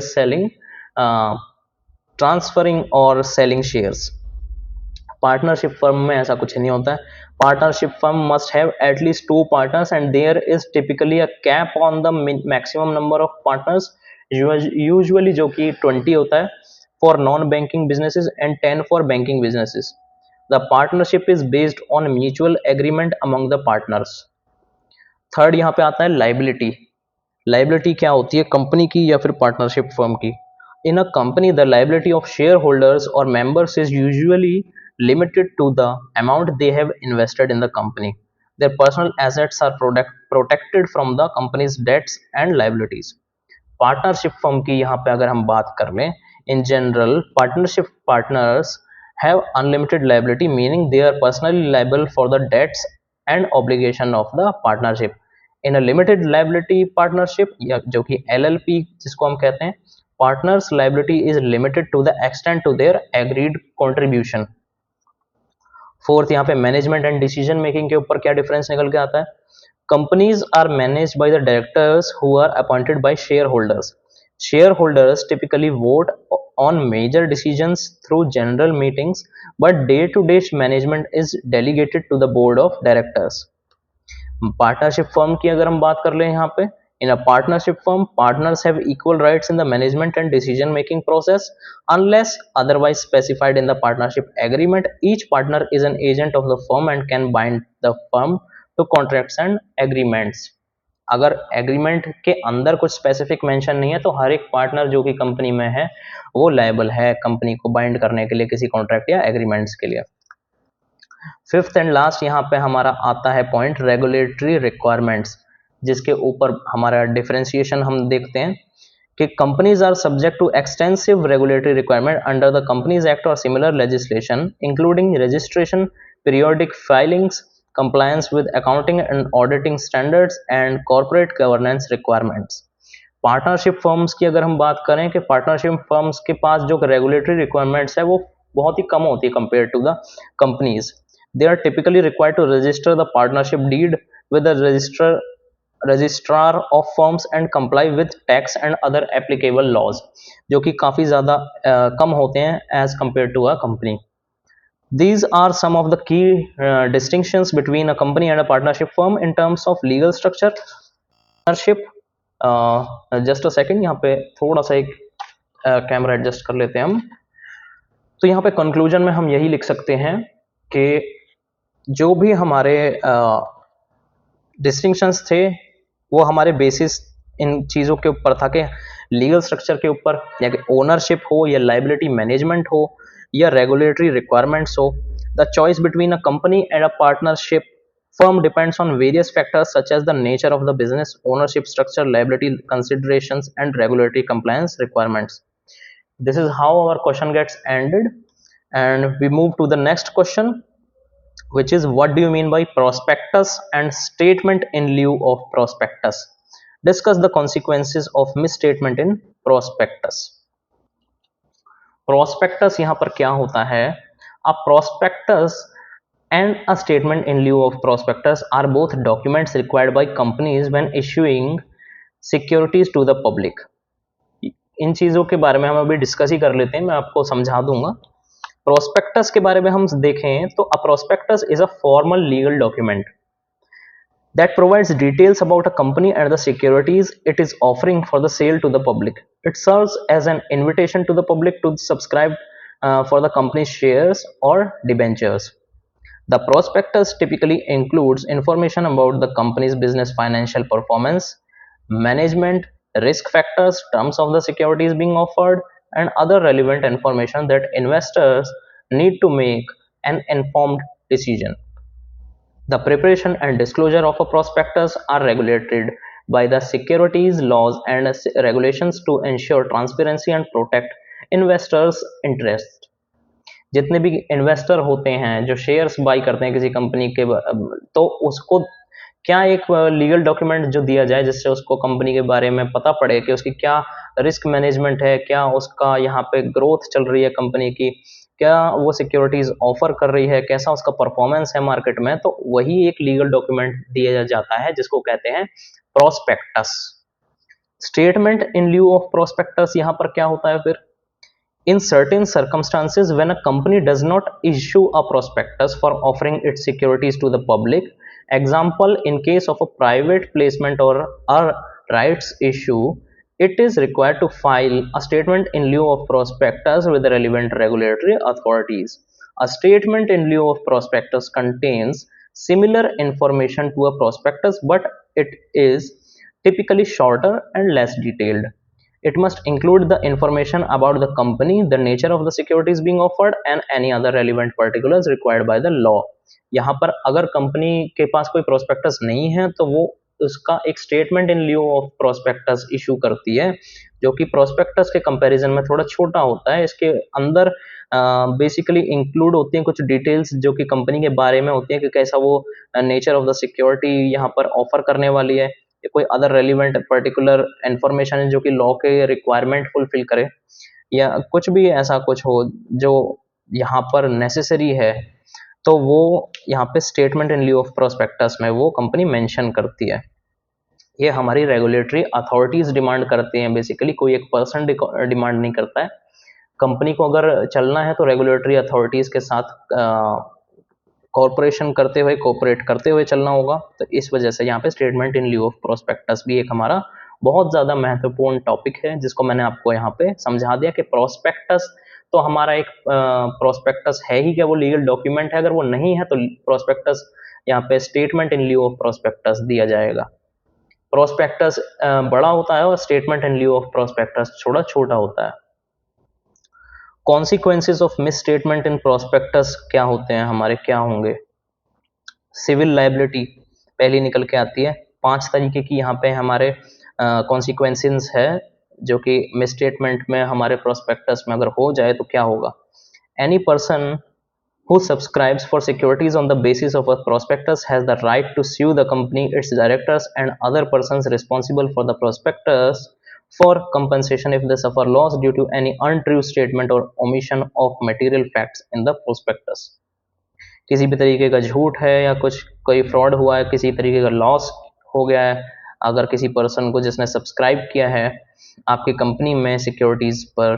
uh, transferring or selling shares. Partnership firm में ऐसा कुछ नहीं होता है। Partnership firm must have at least 2 partners, and there is typically a cap on the maximum number of partners, usually जो कि 20 होता है for non banking businesses and 10 for banking businesses. The partnership is based on mutual agreement among the partners. Third यहाँ पे आता है लाइबिलिटी। लाइबिलिटी क्या होती है कंपनी की या फिर पार्टनरशिप फर्म की? In a company the liability of shareholders और members is usually limited to the amount they have invested in the company. Their personal assets are protected from the company's debts and liabilities. Partnership firm की यहाँ पे अगर हम बात कर लें, in general partnership partners have unlimited liability, meaning they are personally liable for the debts and obligation of the partnership. In a limited liability partnership, जो कि LLP जिसको हम कहते हैं, partners liability is limited to the extent to their agreed contribution. Fourth यहाँ पे मैनेजमेंट एंड डिसीजन मेकिंग के ऊपर क्या डिफरेंस निकल के आता है? Companies are managed by the directors who are appointed by share holders. Share holders typically vote on major decisions through general meetings, but day to day management is delegated to the board of directors. Partnership firm की अगर हम बात कर लें यहाँ पे, in a partnership firm partners have equal rights in the management and decision making process unless otherwise specified in the partnership agreement. Each partner is an agent of the firm and can bind the firm to contracts and agreements. अगर एग्रीमेंट के अंदर कुछ स्पेसिफिक मेंशन नहीं है तो हर एक पार्टनर जो कि कंपनी में है वो लायबल है कंपनी को बाइंड करने के लिए किसी कॉन्ट्रैक्ट या एग्रीमेंट्स के लिए। फिफ्थ एंड लास्ट यहाँ पे हमारा आता है पॉइंट रेगुलेटरी रिक्वायरमेंट्स, जिसके ऊपर हमारा डिफरेंशिएशन हम देखते हैं कि companies are subject to extensive regulatory requirement under the companies act और similar legislation, including registration, periodic filings, compliance with accounting and auditing standards and corporate governance requirements. Partnership firms की अगर हम बात करें कि पार्टनरशिप फर्म्स के पास जो रेगुलेटरी रिक्वायरमेंट्स है वो बहुत ही कम होती है compare to the companies. They are typically required to register the partnership deed with the registrar of firms and comply with tax and other applicable laws, जो कि काफ़ी ज़्यादा कम होते हैं as compare to a company. These are some of the key distinctions between a company and a partnership firm in terms of legal structure. Partnership, just a second, यहाँ पे थोड़ा सा एक कैमरा एडजस्ट कर लेते हैं हम। तो यहाँ पे कंक्लूजन में हम यही लिख सकते हैं कि जो भी हमारे डिस्टिंक्शंस थे वो हमारे बेसिस इन चीज़ों के ऊपर था कि लीगल स्ट्रक्चर के ऊपर, या कि ओनरशिप हो, या लाइबिलिटी मैनेजमेंट हो, या रेगुलेटरी रिक्वायरमेंट्स हो। The choice between a company and a partnership firm depends on various factors such as the nature of the business, ownership structure, liability considerations, and regulatory compliance requirements. This is how our question gets ended, and we move to the next question, which is, what do you mean by prospectus and statement in lieu of prospectus? Discuss the consequences of misstatement in prospectus. Prospectus यहाँ पर क्या होता है? A prospectus and a statement in lieu of prospectus are both documents required by companies when issuing securities to the public. इन चीज़ों के बारे में हम अभी डिस्कस ही कर लेते हैं, मैं आपको समझा दूंगा। प्रोस्पेक्टस के बारे में हम देखें तो a prospectus is a formal legal document that provides details about a company and the securities it is offering for the sale to the public. It serves as an invitation to the public to subscribe for the company's shares or debentures. The prospectus typically includes information about the company's business financial performance, management, risk factors, terms of the securities being offered, and other relevant information that investors need to make an informed decision. The preparation and disclosure of a prospectus are regulated by the securities laws and regulations to ensure transparency and protect investors' interest. जितने भी इन्वेस्टर होते हैं जो शेयर्स बाई करते हैं किसी कंपनी के, तो उसको क्या एक लीगल डॉक्यूमेंट जो दिया जाए जिससे उसको कंपनी के बारे में पता पड़े कि उसकी क्या रिस्क मैनेजमेंट है, क्या उसका यहाँ पे ग्रोथ चल रही है कंपनी की, क्या वो सिक्योरिटीज ऑफर कर रही है, कैसा उसका परफॉर्मेंस है मार्केट में, तो वही एक लीगल डॉक्यूमेंट दिया जाता है जिसको कहते हैं prospectus. Statement in lieu of prospectus यहाँ पर क्या होता है फिर? In certain circumstances, when a company does not issue a prospectus for offering its securities to the public, example, in case of a private placement or a rights issue, it is required to file a statement in lieu of prospectus with the relevant regulatory authorities. A statement in lieu of prospectus contains similar information to a prospectus, but it is typically shorter and less detailed. It must include the information about the company, the nature of the securities being offered, and any other relevant particulars required by the law. यहाँ पर अगर कंपनी के पास कोई प्रोस्पेक्टस नहीं है तो वो उसका एक statement in लिeu of prospectus issue करती है, जो कि प्रोस्पेक्टस के कंपैरिजन में थोड़ा छोटा होता है। इसके अंदर बेसिकली इंक्लूड होती हैं कुछ डिटेल्स जो कि कंपनी के बारे में होती है कि कैसा वो नेचर ऑफ द सिक्योरिटी यहाँ पर ऑफर करने वाली है, कोई अदर रेलिवेंट पर्टिकुलर इंफॉर्मेशन है जो कि लॉ के रिक्वायरमेंट फुलफिल करे, या कुछ भी ऐसा कुछ हो जो यहाँ पर नेसेसरी है, तो वो यहाँ पे स्टेटमेंट इन लिeu ऑफ प्रोस्पेक्टस में वो कंपनी मेंशन करती है। ये हमारी रेगुलेटरी अथॉरिटीज डिमांड करती हैं, बेसिकली कोई एक पर्सन डिमांड नहीं करता है। कंपनी को अगर चलना है तो रेगुलेटरी अथॉरिटीज के साथ कॉर्पोरेशन करते हुए, कोऑपरेट करते हुए चलना होगा। तो इस वजह से यहाँ पे स्टेटमेंट इन लिeu ऑफ प्रोस्पेक्टस भी एक हमारा बहुत ज़्यादा महत्वपूर्ण टॉपिक है, जिसको मैंने आपको यहाँ पे समझा दिया कि प्रोस्पेक्टस तो हमारा एक प्रोस्पेक्टस है ही क्या, वो लीगल डॉक्यूमेंट है। अगर वो नहीं है तो प्रोस्पेक्टस यहाँ पे स्टेटमेंट इन लिeu ऑफ प्रोस्पेक्टस दिया जाएगा। प्रोस्पेक्टस बड़ा होता है और स्टेटमेंट इन लिeu ऑफ प्रोस्पेक्टस थोड़ा छोटा होता है। Consequences of miss statement in prospectus क्या होते हैं हमारे, क्या होंगे? सिविल लाइबिलिटी पहली निकल के आती है। 5 तरीके की यहाँ पे हमारे कॉन्सिक्वेंसेज है जो कि मिस स्टेटमेंट में हमारे प्रोस्पेक्टस में अगर हो जाए तो क्या होगा? Any person who subscribes for securities on the basis of a prospectus has the right to sue the company, its directors, and other persons responsible for the prospectus for compensation if they suffer loss due to any untrue statement or omission of material facts in the prospectus. किसी भी तरीके का झूठ है या कुछ कोई फ्रॉड हुआ है, किसी तरीके का लॉस हो गया है अगर किसी पर्सन को जिसने सब्सक्राइब किया है आपकी कंपनी में सिक्योरिटीज पर,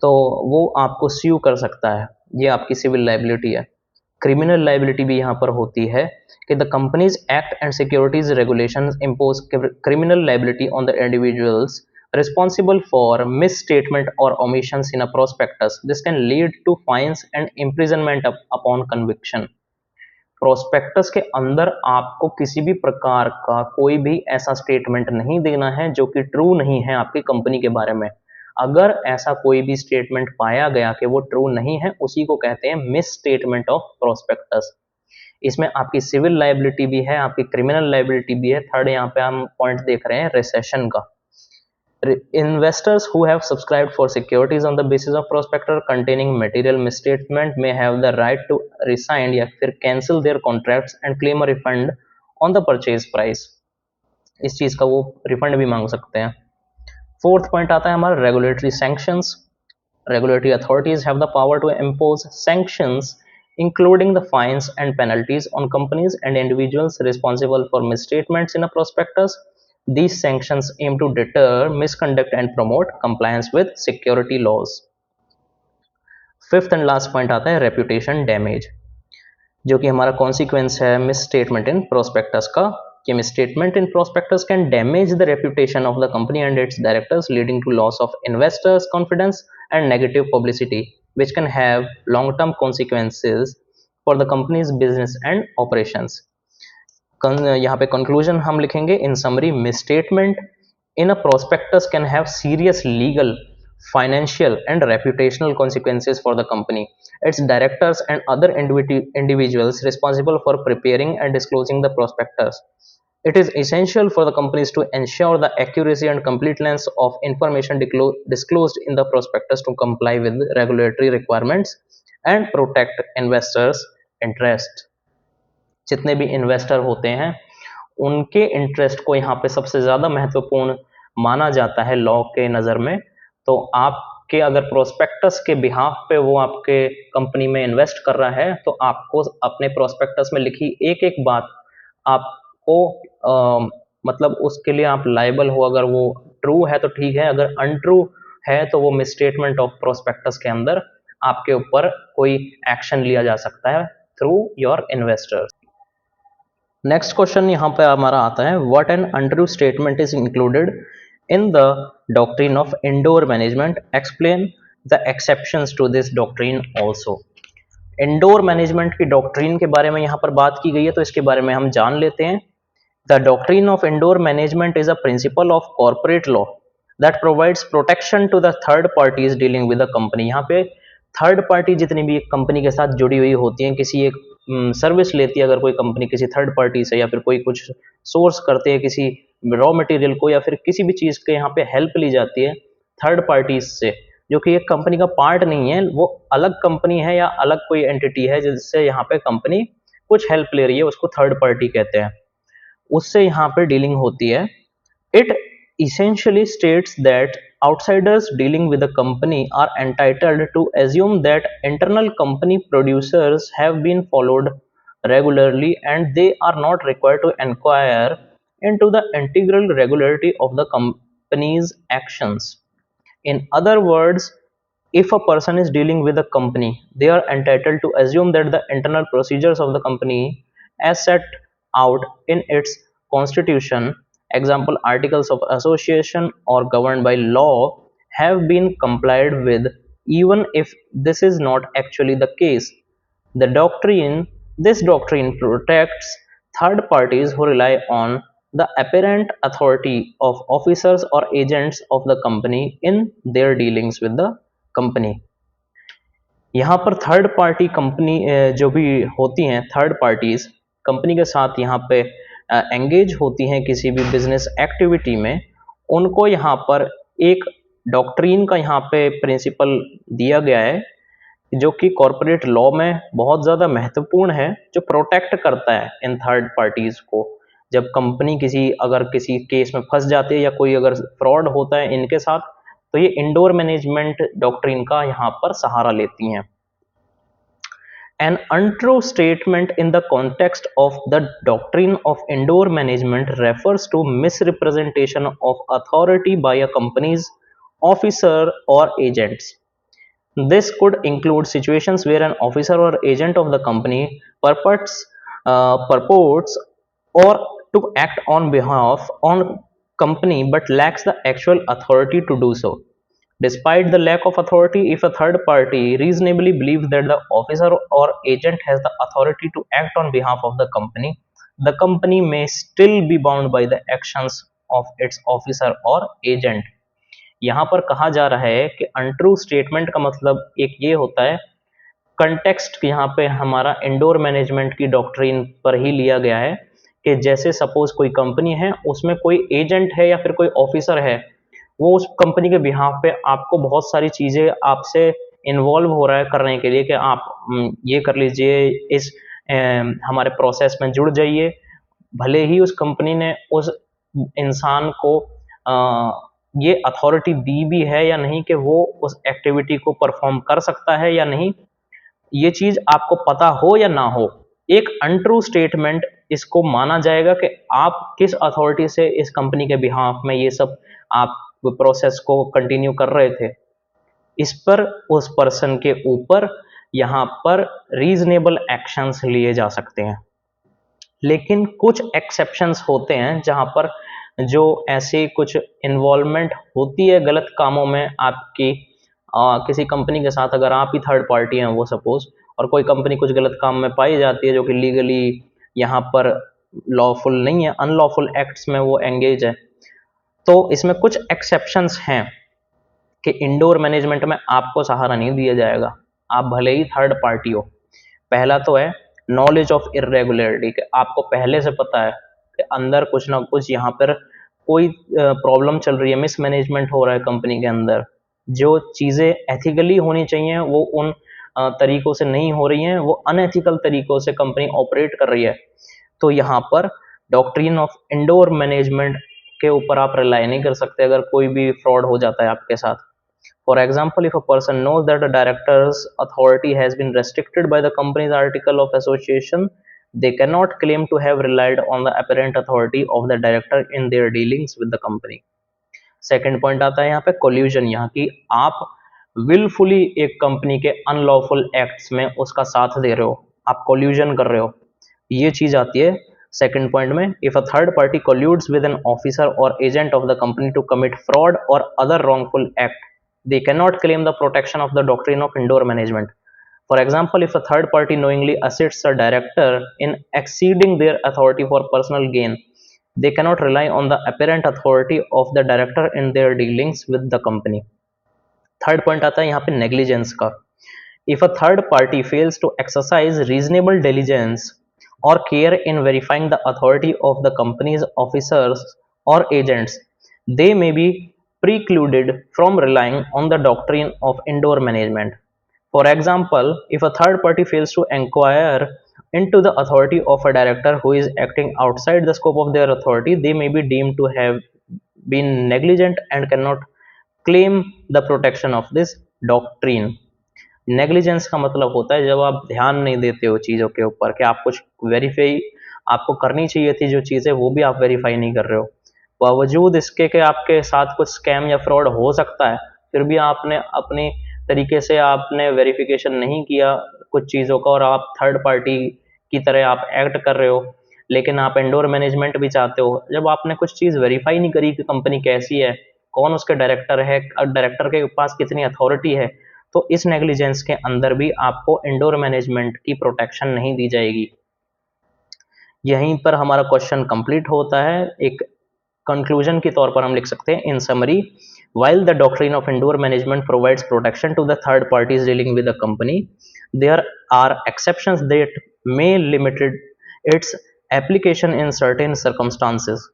तो वो आपको स्यू कर सकता है। ये आपकी सिविल लाइबिलिटी है। क्रिमिनल लाइबिलिटी भी यहाँ पर होती है कि the companies act and securities regulations impose criminal liability on the individuals responsible for misstatement or omissions in a prospectus. This can lead to fines and imprisonment upon conviction. Prospectus के अंदर आपको किसी भी प्रकार का कोई भी ऐसा स्टेटमेंट नहीं देना है जो कि ट्रू नहीं है आपकी कंपनी के बारे में। अगर ऐसा कोई भी स्टेटमेंट पाया गया कि वो ट्रू नहीं है, उसी को कहते हैं मिस स्टेटमेंट ऑफ प्रोस्पेक्टस। इसमें आपकी सिविल लाइबिलिटी भी है, आपकी क्रिमिनल लाइबिलिटी भी है। थर्ड यहाँ पे हम पॉइंट देख रहे हैं रिसेशन का। Investors who have subscribed for securities on the basis of prospectus containing material misstatement may have the right to rescind या फिर cancel their contracts and claim a refund on the purchase price. इस चीज का वो रिफंड भी मांग सकते हैं। फोर्थ पॉइंट आता है हमारा regulatory sanctions. Regulatory authorities have the power to impose sanctions including the fines and penalties on companies and individuals responsible for misstatements in a prospectus. These sanctions aim to deter misconduct and promote compliance with security laws. Fifth and last point आता है रेपुटेशन डैमेज, जो कि हमारा कॉन्सिक्वेंस है मिसस्टेटमेंट इन प्रोस्पेक्टस का, कि misstatement in prospectus can damage the reputation of the company and its directors, leading to loss of investors' confidence and negative publicity, which can have long-term consequences for the company's business and operations. यहाँ पे कंक्लूजन हम लिखेंगे, इन summary misstatement in a prospectus can have serious legal, financial and reputational consequences for the company, its directors and other individuals responsible for preparing and disclosing the prospectus. It is essential for the companies to ensure the accuracy and completeness of information disclosed in the prospectus to comply with regulatory requirements and protect investors' interest. जितने भी इन्वेस्टर होते हैं उनके इंटरेस्ट को यहाँ पे सबसे ज़्यादा महत्वपूर्ण माना जाता है लॉ के नज़र में। तो आपके अगर प्रोस्पेक्टस के बिहाफ पे वो आपके कंपनी में इन्वेस्ट कर रहा है, तो आपको अपने प्रोस्पेक्टस में लिखी एक एक बात आपको मतलब उसके लिए आप लायबल हो। अगर वो ट्रू है तो ठीक है, अगर अनट्रू है तो वो मिसस्टेटमेंट ऑफ प्रोस्पेक्टस के अंदर आपके ऊपर कोई एक्शन लिया जा सकता है through your investors. Next question यहाँ पे हमारा आता है, what an untrue statement is included in the doctrine of indoor management, explain the exceptions to this doctrine also. Indoor management की डॉक्ट्रिन के बारे में यहाँ पर बात की गई है, तो इसके बारे में हम जान लेते हैं। The doctrine of indoor management is a principle of corporate law that provides protection to the third parties dealing with the company. यहाँ पे थर्ड पार्टी जितनी भी कंपनी के साथ जुड़ी हुई होती हैं, किसी एक सर्विस लेती है अगर कोई कंपनी किसी थर्ड पार्टी से, या फिर कोई कुछ सोर्स करते हैं किसी रॉ मटेरियल को, या फिर किसी भी चीज़ के यहाँ पे हेल्प ली जाती है थर्ड पार्टीज से, जो कि एक कंपनी का पार्ट नहीं है, वो अलग कंपनी है या अलग कोई एंटिटी है जिससे यहाँ पे कंपनी कुछ हेल्प ले रही है, उसको थर्ड पार्टी कहते हैं, उससे यहाँ पे डीलिंग होती है। It essentially states that outsiders dealing with the company are entitled to assume that internal company procedures have been followed regularly and they are not required to inquire into the integral regularity of the company's actions. In other words, if a person is dealing with a company, they are entitled to assume that the internal procedures of the company as set out in its constitution, example articles of association or governed by law, have been complied with, even if this is not actually the case. This doctrine protects third parties who rely on the apparent authority of officers or agents of the company in their dealings with the company. यहाँ पर थर्ड पार्टी कंपनी जो भी होती हैं, थर्ड पार्टीज कंपनी के साथ यहाँ पे एंगेज होती हैं किसी भी बिजनेस एक्टिविटी में, उनको यहाँ पर एक डॉक्ट्रीन का यहाँ पे प्रिंसिपल दिया गया है जो कि कॉरपोरेट लॉ में बहुत ज़्यादा महत्वपूर्ण है, जो प्रोटेक्ट करता है इन थर्ड पार्टीज को। जब कंपनी अगर किसी केस में फंस जाती है या कोई अगर फ्रॉड होता है इनके साथ, तो ये इंडोर मैनेजमेंट डॉक्ट्रिन का यहाँ पर सहारा लेती हैं। An untrue statement in the context of the doctrine of indoor management refers to misrepresentation of authority by a company's officer or agents. This could include situations where an officer or agent of the company purports or to act on behalf on company but lacks the actual authority to do so. Despite the lack of authority, if a third party reasonably believes that the officer or agent has the authority to act on behalf of the company may still be bound by the actions of its officer or agent. यहाँ पर कहा जा रहा है कि अनट्रू स्टेटमेंट का मतलब एक ये होता है, कंटेक्स्ट यहाँ पे हमारा इंडोर मैनेजमेंट की डॉक्ट्रिन पर ही लिया गया है कि जैसे सपोज कोई कंपनी है, उसमें कोई एजेंट है या फिर कोई ऑफिसर है, वो उस कंपनी के बिहाफ पे आपको बहुत सारी चीज़ें आपसे इन्वॉल्व हो रहा है करने के लिए कि आप ये कर लीजिए, इस हमारे प्रोसेस में जुड़ जाइए। भले ही उस कंपनी ने उस इंसान को ये अथॉरिटी दी भी है या नहीं कि वो उस एक्टिविटी को परफॉर्म कर सकता है या नहीं, ये चीज आपको पता हो या ना हो, एक अनट्रू स्टेटमेंट इसको माना जाएगा कि आप किस अथॉरिटी से इस कंपनी के बिहाफ में ये सब आप प्रोसेस को कंटिन्यू कर रहे थे। इस पर उस पर्सन के ऊपर यहाँ पर रीजनेबल एक्शंस लिए जा सकते हैं। लेकिन कुछ एक्सेप्शंस होते हैं जहाँ पर जो ऐसे कुछ इन्वॉल्वमेंट होती है गलत कामों में आपकी, किसी कंपनी के साथ अगर आप ही थर्ड पार्टी हैं वो सपोज, और कोई कंपनी कुछ गलत काम में पाई जाती है जो कि लीगली यहाँ पर लॉफुल नहीं है, अनलॉफुल एक्ट्स में वो एंगेज है, तो इसमें कुछ एक्सेप्शंस हैं कि इंडोर मैनेजमेंट में आपको सहारा नहीं दिया जाएगा, आप भले ही थर्ड पार्टी हो। पहला तो है नॉलेज ऑफ इरेगुलरिटी, कि आपको पहले से पता है कि अंदर कुछ ना कुछ यहाँ पर कोई प्रॉब्लम चल रही है, मिसमैनेजमेंट हो रहा है कंपनी के अंदर, जो चीज़ें एथिकली होनी चाहिए वो उन तरीकों से नहीं हो रही हैं, वो अनएथिकल तरीकों से कंपनी ऑपरेट कर रही है। तो यहाँ पर डॉक्ट्रिन ऑफ इंडोर मैनेजमेंट के ऊपर आप रिलाई नहीं कर सकते अगर कोई भी फ्रॉड हो जाता है आपके साथ। For example, if a person knows that a director's authority has been restricted by the company's article of association, they cannot claim to have relied on the apparent authority of the director in their dealings with the company. Second point आता है यहाँ पे कोल्यूजन, यहाँ की आप विलफुली एक कंपनी के अनलॉफुल एक्ट्स में उसका साथ दे रहे हो, आप कोल्यूजन कर रहे हो, ये चीज आती है सेकंड पॉइंट में। If a third party colludes with an officer और agent of the company to commit fraud और other wrongful act, they cannot claim the protection of the doctrine of indoor management. For example, if a third party knowingly assists a director in exceeding their authority for personal gain, they cannot rely on the apparent authority of the director in their dealings with the company. Third point आता है यहाँ पे नेग्लिजेंस का। If a third party fails to exercise reasonable diligence or care in verifying the authority of the company's officers or agents, they may be precluded from relying on the doctrine of indoor management. For example, if a third party fails to inquire into the authority of a director who is acting outside the scope of their authority, they may be deemed to have been negligent and cannot claim the protection of this doctrine. Negligence का मतलब होता है जब आप ध्यान नहीं देते हो चीज़ों के ऊपर, कि आप कुछ वेरीफाई आपको करनी चाहिए थी जो चीज़ें, वो भी आप वेरीफाई नहीं कर रहे हो, बावजूद इसके कि आपके साथ कुछ स्कैम या फ्रॉड हो सकता है, फिर भी आपने अपनी तरीके से आपने वेरिफिकेशन नहीं किया कुछ चीज़ों का और आप थर्ड पार्टी की तरह आप एक्ट कर रहे हो। लेकिन आप इंडोर मैनेजमेंट भी चाहते हो, जब आपने कुछ चीज़ वेरीफाई नहीं करी कि कंपनी कैसी है, कौन उसके डायरेक्टर है, डायरेक्टर के पास कितनी अथॉरिटी है, तो इस नेग्लिजेंस के अंदर भी आपको इंडोर मैनेजमेंट की प्रोटेक्शन नहीं दी जाएगी। यहीं पर हमारा क्वेश्चन कंप्लीट होता है। एक कंक्लूजन के तौर पर हम लिख सकते हैं, इन summary, while the doctrine of indoor management provides protection to the third parties dealing with the company, there are exceptions that may limit its application in certain circumstances.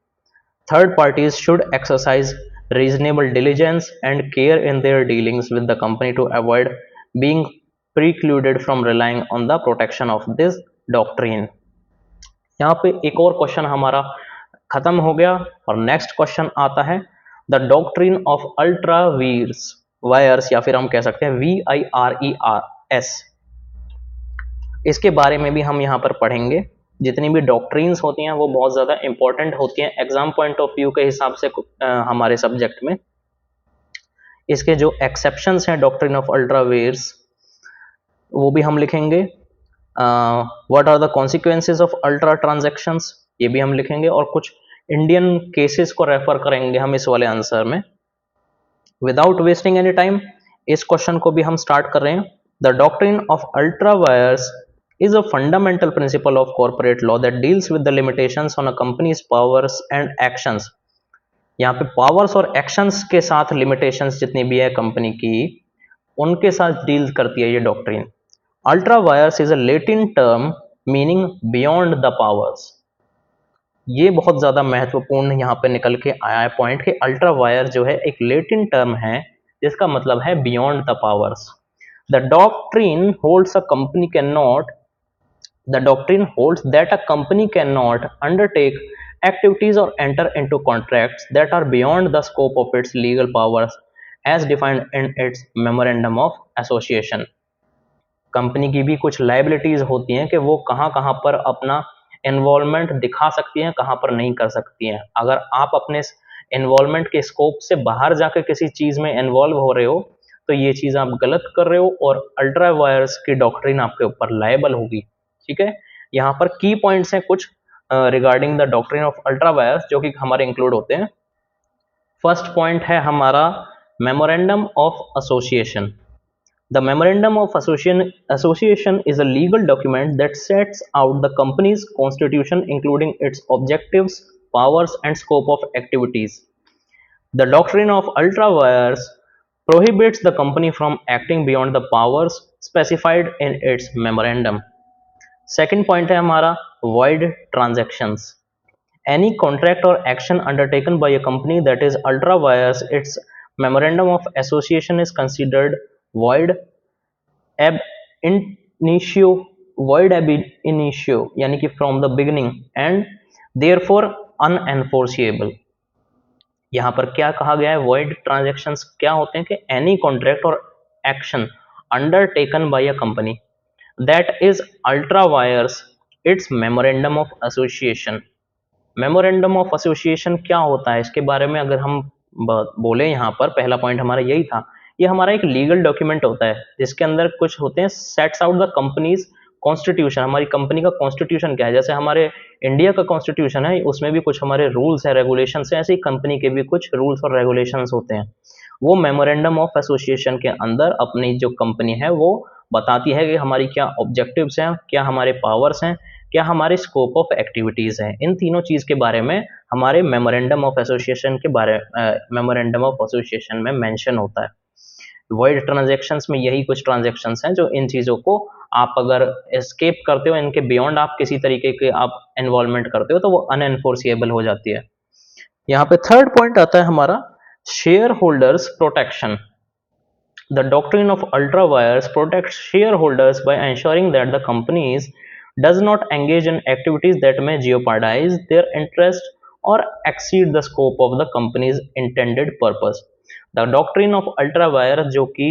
Third parties should exercise reasonable diligence and care in their dealings with the company to avoid being precluded from relying on the protection of this doctrine. यहाँ पे एक और क्वेश्चन हमारा खत्म हो गया और नेक्स्ट क्वेश्चन आता है the doctrine of ultra vires, या फिर हम कह सकते हैं VIRES। इसके बारे में भी हम यहाँ पर पढ़ेंगे। जितनी भी डॉक्ट्रिन्स होती हैं वो बहुत ज़्यादा इंपॉर्टेंट होती हैं एग्जाम पॉइंट ऑफ व्यू के हिसाब से हमारे सब्जेक्ट में। इसके जो एक्सेप्शंस हैं डॉक्ट्रिन ऑफ अल्ट्रा वायर्स वो भी हम लिखेंगे। What are the consequences of ultra transactions ये भी हम लिखेंगे, और कुछ इंडियन केसेस को रेफर करेंगे हम इस वाले आंसर में। विदाउट वेस्टिंग एनी टाइम इस क्वेश्चन को भी हम स्टार्ट कर रहे हैं। The doctrine of ultra vires is a fundamental principle of corporate law that deals with the limitations on a company's powers and actions। यहाँ पे पावर्स और एक्शंस के साथ लिमिटेशंस जितनी भी है कंपनी की, उनके साथ डील करती है ये doctrine. Ultra vires is a Latin term meaning beyond the powers. ये बहुत ज्यादा महत्वपूर्ण यहाँ पे निकल के आया है पॉइंट कि अल्ट्रा वायर जो है एक लैटिन टर्म है जिसका मतलब है beyond the powers. The doctrine holds a company can not The doctrine holds that a company cannot undertake activities or enter into contracts that are beyond the scope of its legal powers as defined in its memorandum of association। Company की भी कुछ लाइबिलिटीज होती हैं कि वो कहाँ कहाँ पर अपना इन्वॉल्वमेंट दिखा सकती हैं, कहाँ पर नहीं कर सकती हैं। अगर आप अपने इन्वॉल्वमेंट के स्कोप से बाहर जाकर किसी चीज में इन्वॉल्व हो रहे हो तो ये चीज आप गलत कर रहे हो और अल्ट्रा वायर्स की डॉक्ट्रिन आपके ऊपर लायबल होगी। ठीक है, यहाँ पर की पॉइंट्स हैं कुछ regarding the doctrine of ultra vires जो कि हमारे इंक्लूड होते हैं। फर्स्ट पॉइंट है हमारा memorandum of association. The Memorandum of Association is a legal document that sets out the company's constitution, including its objectives, powers, and scope of activities. The doctrine of ultra vires prohibits the company from acting beyond the powers specified in its memorandum. Second point है हमारा void transactions. Any contract or action undertaken by a company that is ultra vires its memorandum of association is considered void ab initio, void ab initio यानी कि from the beginning and therefore unenforceable। यहाँ पर क्या कहा गया है, void transactions क्या होते हैं कि any contract or action undertaken by a company that is ultra wires its memorandum of association। Memorandum of association क्या होता है इसके बारे में अगर हम बोले, यहाँ पर पहला पॉइंट हमारा यही था। ये हमारा एक लीगल डॉक्यूमेंट होता है जिसके अंदर कुछ होते हैं sets out the companies constitution. हमारी कंपनी का कॉन्स्टिट्यूशन क्या है, जैसे हमारे इंडिया का कॉन्स्टिट्यूशन है उसमें भी कुछ हमारे रूल्स है रेगुलेशंस है, ऐसे ही कंपनी के भी कुछ रूल्स और रेगुलेशंस होते हैं। वो मेमोरेंडम ऑफ एसोसिएशन के अंदर अपनी जो कंपनी है वो बताती है कि हमारी क्या ऑब्जेक्टिव्स हैं, क्या हमारे पावर्स हैं, क्या हमारे स्कोप ऑफ एक्टिविटीज हैं। इन तीनों चीज के बारे में हमारे मेमोरेंडम ऑफ एसोसिएशन के बारे मेमोरेंडम ऑफ एसोसिएशन में मेंशन होता है। वॉइड ट्रांजैक्शंस में यही कुछ ट्रांजैक्शंस हैं जो इन चीजों को आप अगर एस्केप करते हो, इनके बियॉन्ड आप किसी तरीके के आप इन्वॉल्वमेंट करते हो तो वो अनएनफोर्सिएबल हो जाती है। यहाँ पे थर्ड पॉइंट आता है हमारा share holders protection. The doctrine of ultra wires protects shareholders by ensuring that the companies does not engage in activities that may jeopardize their interest or exceed the scope of the company's intended purpose। The doctrine of ultra wire जो कि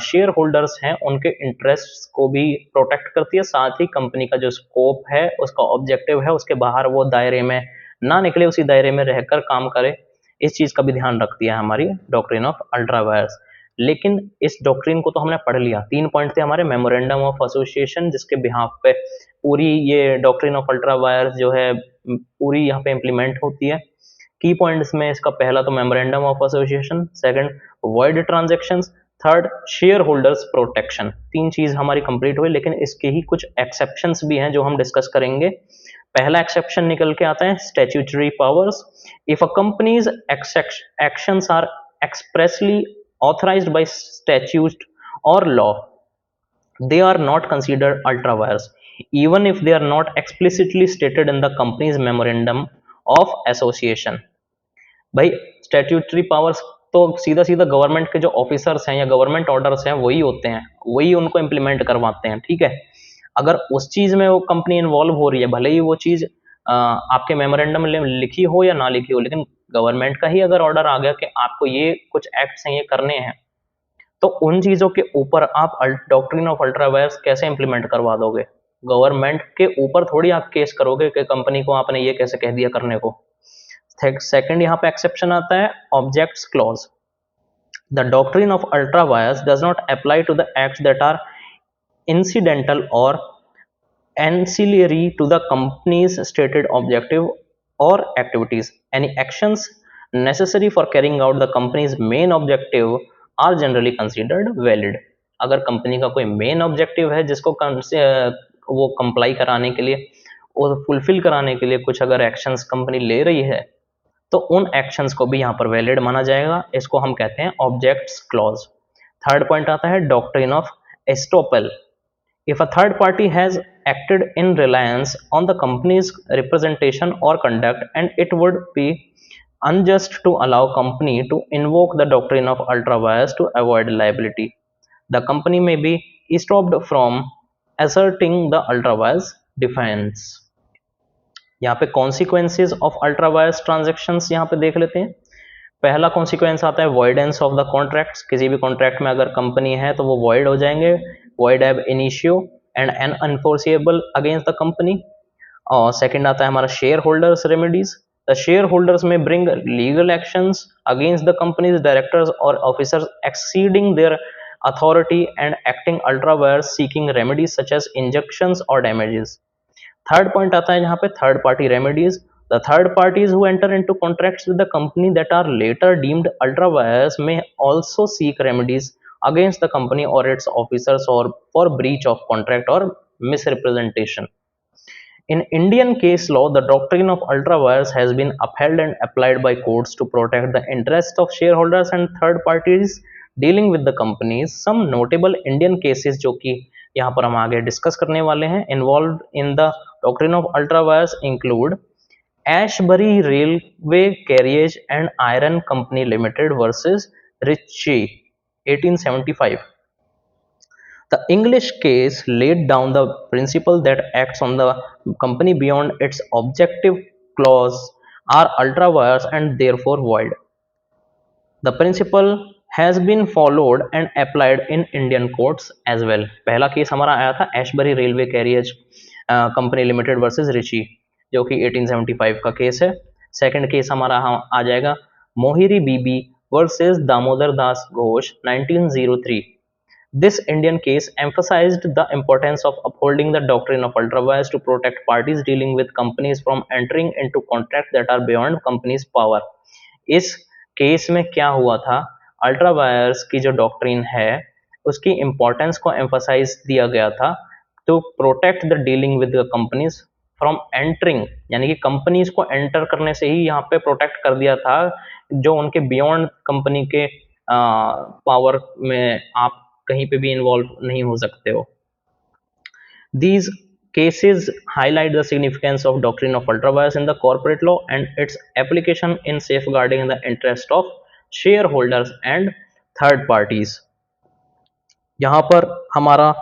शेयर होल्डर्स हैं उनके इंटरेस्ट को भी प्रोटेक्ट करती है, साथ ही कंपनी का जो स्कोप है उसका ऑब्जेक्टिव है उसके बाहर वो दायरे में ना निकले, उसी दायरे में रहकर काम करे, इस चीज का भी ध्यान रखती है हमारी डॉक्ट्रिन ऑफ अल्ट्रा वायर्स। लेकिन इस डॉक्ट्रिन को तो हमने पढ़ लिया, 3 पॉइंट थे हमारे मेमोरेंडम ऑफ एसोसिएशन जिसके बिहाफ पे पूरी ये डॉक्ट्रिन ऑफ अल्ट्रा वायर्स जो है पूरी यहाँ पे इंप्लीमेंट होती है। की पॉइंट्स में इसका पहला तो memorandum of association, second void transactions, third share holders protection. 3 चीज हमारी कंप्लीट हुई, लेकिन इसके ही कुछ एक्सेप्शंस भी हैं जो हम डिस्कस करेंगे। पहला एक्सेप्शन निकल के आता है statutory powers. If a company's actions are expressly authorized by statute or law, they are not considered ultra wires even if they are not explicitly stated in the company's memorandum of association। भाई स्टैट्यूटरी पावर्स तो सीधा सीधा गवर्नमेंट के जो ऑफिसर्स हैं या गवर्नमेंट ऑर्डर्स हैं वही होते हैं, वही उनको इम्प्लीमेंट करवाते हैं। ठीक है, अगर उस चीज में वो कंपनी इन्वॉल्व हो रही है, भले ही वो चीज आपके मेमोरेंडम में लिखी हो या ना लिखी हो, लेकिन गवर्नमेंट का ही अगर ऑर्डर आ गया कि आपको ये कुछ एक्ट्स हैं ये करने हैं, तो उन चीजों के ऊपर आप डॉक्ट्रिन ऑफ अल्ट्रा वायर्स कैसे इंप्लीमेंट करवा दोगे? गवर्नमेंट के ऊपर थोड़ी आप केस करोगे कि कंपनी को आपने ये कैसे कह दिया करने को। सेकंड यहाँ पे एक्सेप्शन आता है objects clause. The doctrine of ultra vires does not apply to the acts that are incidental or ancillary to the company's stated objective or activities. Any actions necessary for carrying out the company's main objective are generally considered valid. अगर कंपनी का कोई मेन ऑब्जेक्टिव है जिसको वो कंप्लाई कराने के लिए और फुलफिल कराने के लिए कुछ अगर एक्शंस कंपनी ले रही है तो उन एक्शंस को भी यहाँ पर वैलिड माना जाएगा. इसको हम कहते हैं ऑब्जेक्ट्स क्लॉज. थर्ड पॉइंट आता है doctrine of estoppel. If a third party has acted in reliance on the company's representation or conduct, and it would be unjust to allow company to invoke the doctrine of ultra vires to avoid liability. The company may be stopped from asserting the ultra vires defense. यहाँ पे consequences of ultra vires transactions यहाँ पे देख लेते हैं. पहला कॉन्सिक्वेंस आता है वॉइडेंस ऑफ द कॉन्ट्रैक्ट्स. किसी भी कॉन्ट्रैक्ट में अगर कंपनी है तो वो वॉइड हो जाएंगे. Void ab initio and an unenforceable against the company. और सेकंड आता है हमारा share holders remedies. The share holders may bring legal actions against the company's directors और officers exceeding their authority and acting ultra vires seeking remedies such as injunctions और डैमेजेस. थर्ड पॉइंट आता है यहाँ पे third party remedies. The third parties who enter into contracts with the company that are later deemed ultra vires may also seek remedies against the company or its officers or for breach of contract or misrepresentation. In Indian case law, the doctrine of ultra vires has been upheld and applied by courts to protect the interest of shareholders and third parties dealing with the companies. Some notable Indian cases जो कि यहाँ पर हम आगे डिस्कस करने वाले हैं involved in the doctrine of ultra vires include Ashbury Railway Carriage and Iron Company Limited versus Ritchie, 1875. The English case laid down the principle that acts on the company beyond its objective clause are ultra vires and therefore void. The principle has been followed and applied in Indian courts as well. पहला केस हमारा आया था Ashbury railway carriage company limited versus Riche जो कि 1875 का केस है. सेकंड केस हमारा आ जाएगा Mohori Bibee versus Damodar Das Ghose 1903. This Indian case emphasized the importance of upholding the doctrine of ultra vires to protect parties dealing with companies from entering into contracts that are beyond company's power. इस केस में क्या हुआ था, अल्ट्रा वायर्स की जो डॉक्ट्रिन है उसकी इंपॉर्टेंस को एम्फसाइज दिया गया था to protect the dealing with the companies from entering, यानी कि कंपनीज को एंटर करने से ही यहाँ पे प्रोटेक्ट कर दिया था जो उनके बियॉन्ड कंपनी के पावर में आप कहीं पे भी इन्वॉल्व नहीं हो सकते हो. These cases highlight the significance of doctrine of ultra vires in the corporate law and its application in safeguarding the interest of shareholders and third parties. यहाँ पर हमारा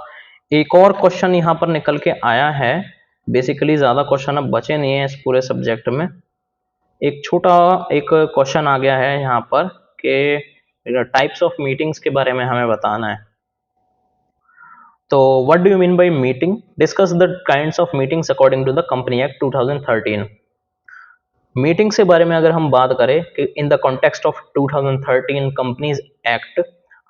एक और क्वेश्चन यहाँ पर निकल के आया है. बेसिकली ज़्यादा क्वेश्चन अब बचे नहीं है इस पूरे सब्जेक्ट में. एक छोटा एक क्वेश्चन आ गया है यहाँ पर कि टाइप्स ऑफ मीटिंग्स के बारे में हमें बताना है. तो what do you mean by meeting? Discuss the kinds of meetings according to the Company Act 2013. Meeting के बारे में अगर हम बात करें कि in the context of 2013 companies act,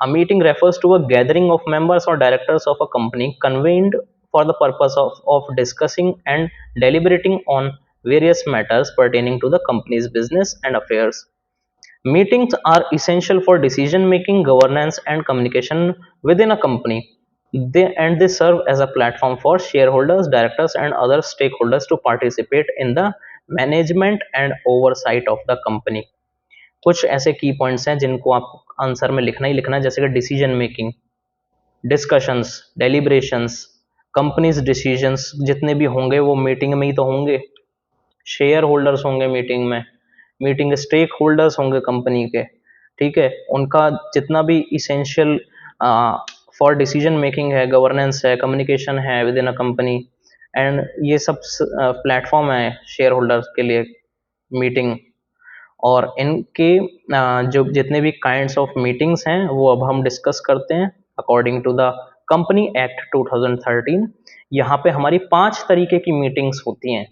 a meeting refers to a gathering of members और directors of a company convened for the purpose of discussing and deliberating on various matters pertaining to the company's business and affairs. Meetings are essential for decision making, governance and communication within a company. They serve as a platform for shareholders, directors and other stakeholders to participate in the management and oversight of the company. कुछ ऐसे की पॉइंट्स हैं जिनको आप आंसर में लिखना ही लिखना है, जैसे कि decision making, discussions, deliberations, companies decisions जितने भी होंगे वो मीटिंग में ही तो होंगे. शेयर होल्डर्स होंगे मीटिंग स्टेक होल्डर्स होंगे कंपनी के, ठीक है, उनका जितना भी इसेंशियल फॉर डिसीजन मेकिंग है, गवर्नेंस है, कम्युनिकेशन है with in a company, and ये सब प्लेटफॉर्म है शेयर होल्डर्स के लिए मीटिंग. और इनके जो जितने भी काइंड्स ऑफ मीटिंग्स हैं वो अब हम डिस्कस करते हैं according to the company act 2013. यहाँ पे हमारी 5 तरीके की मीटिंग्स होती हैं.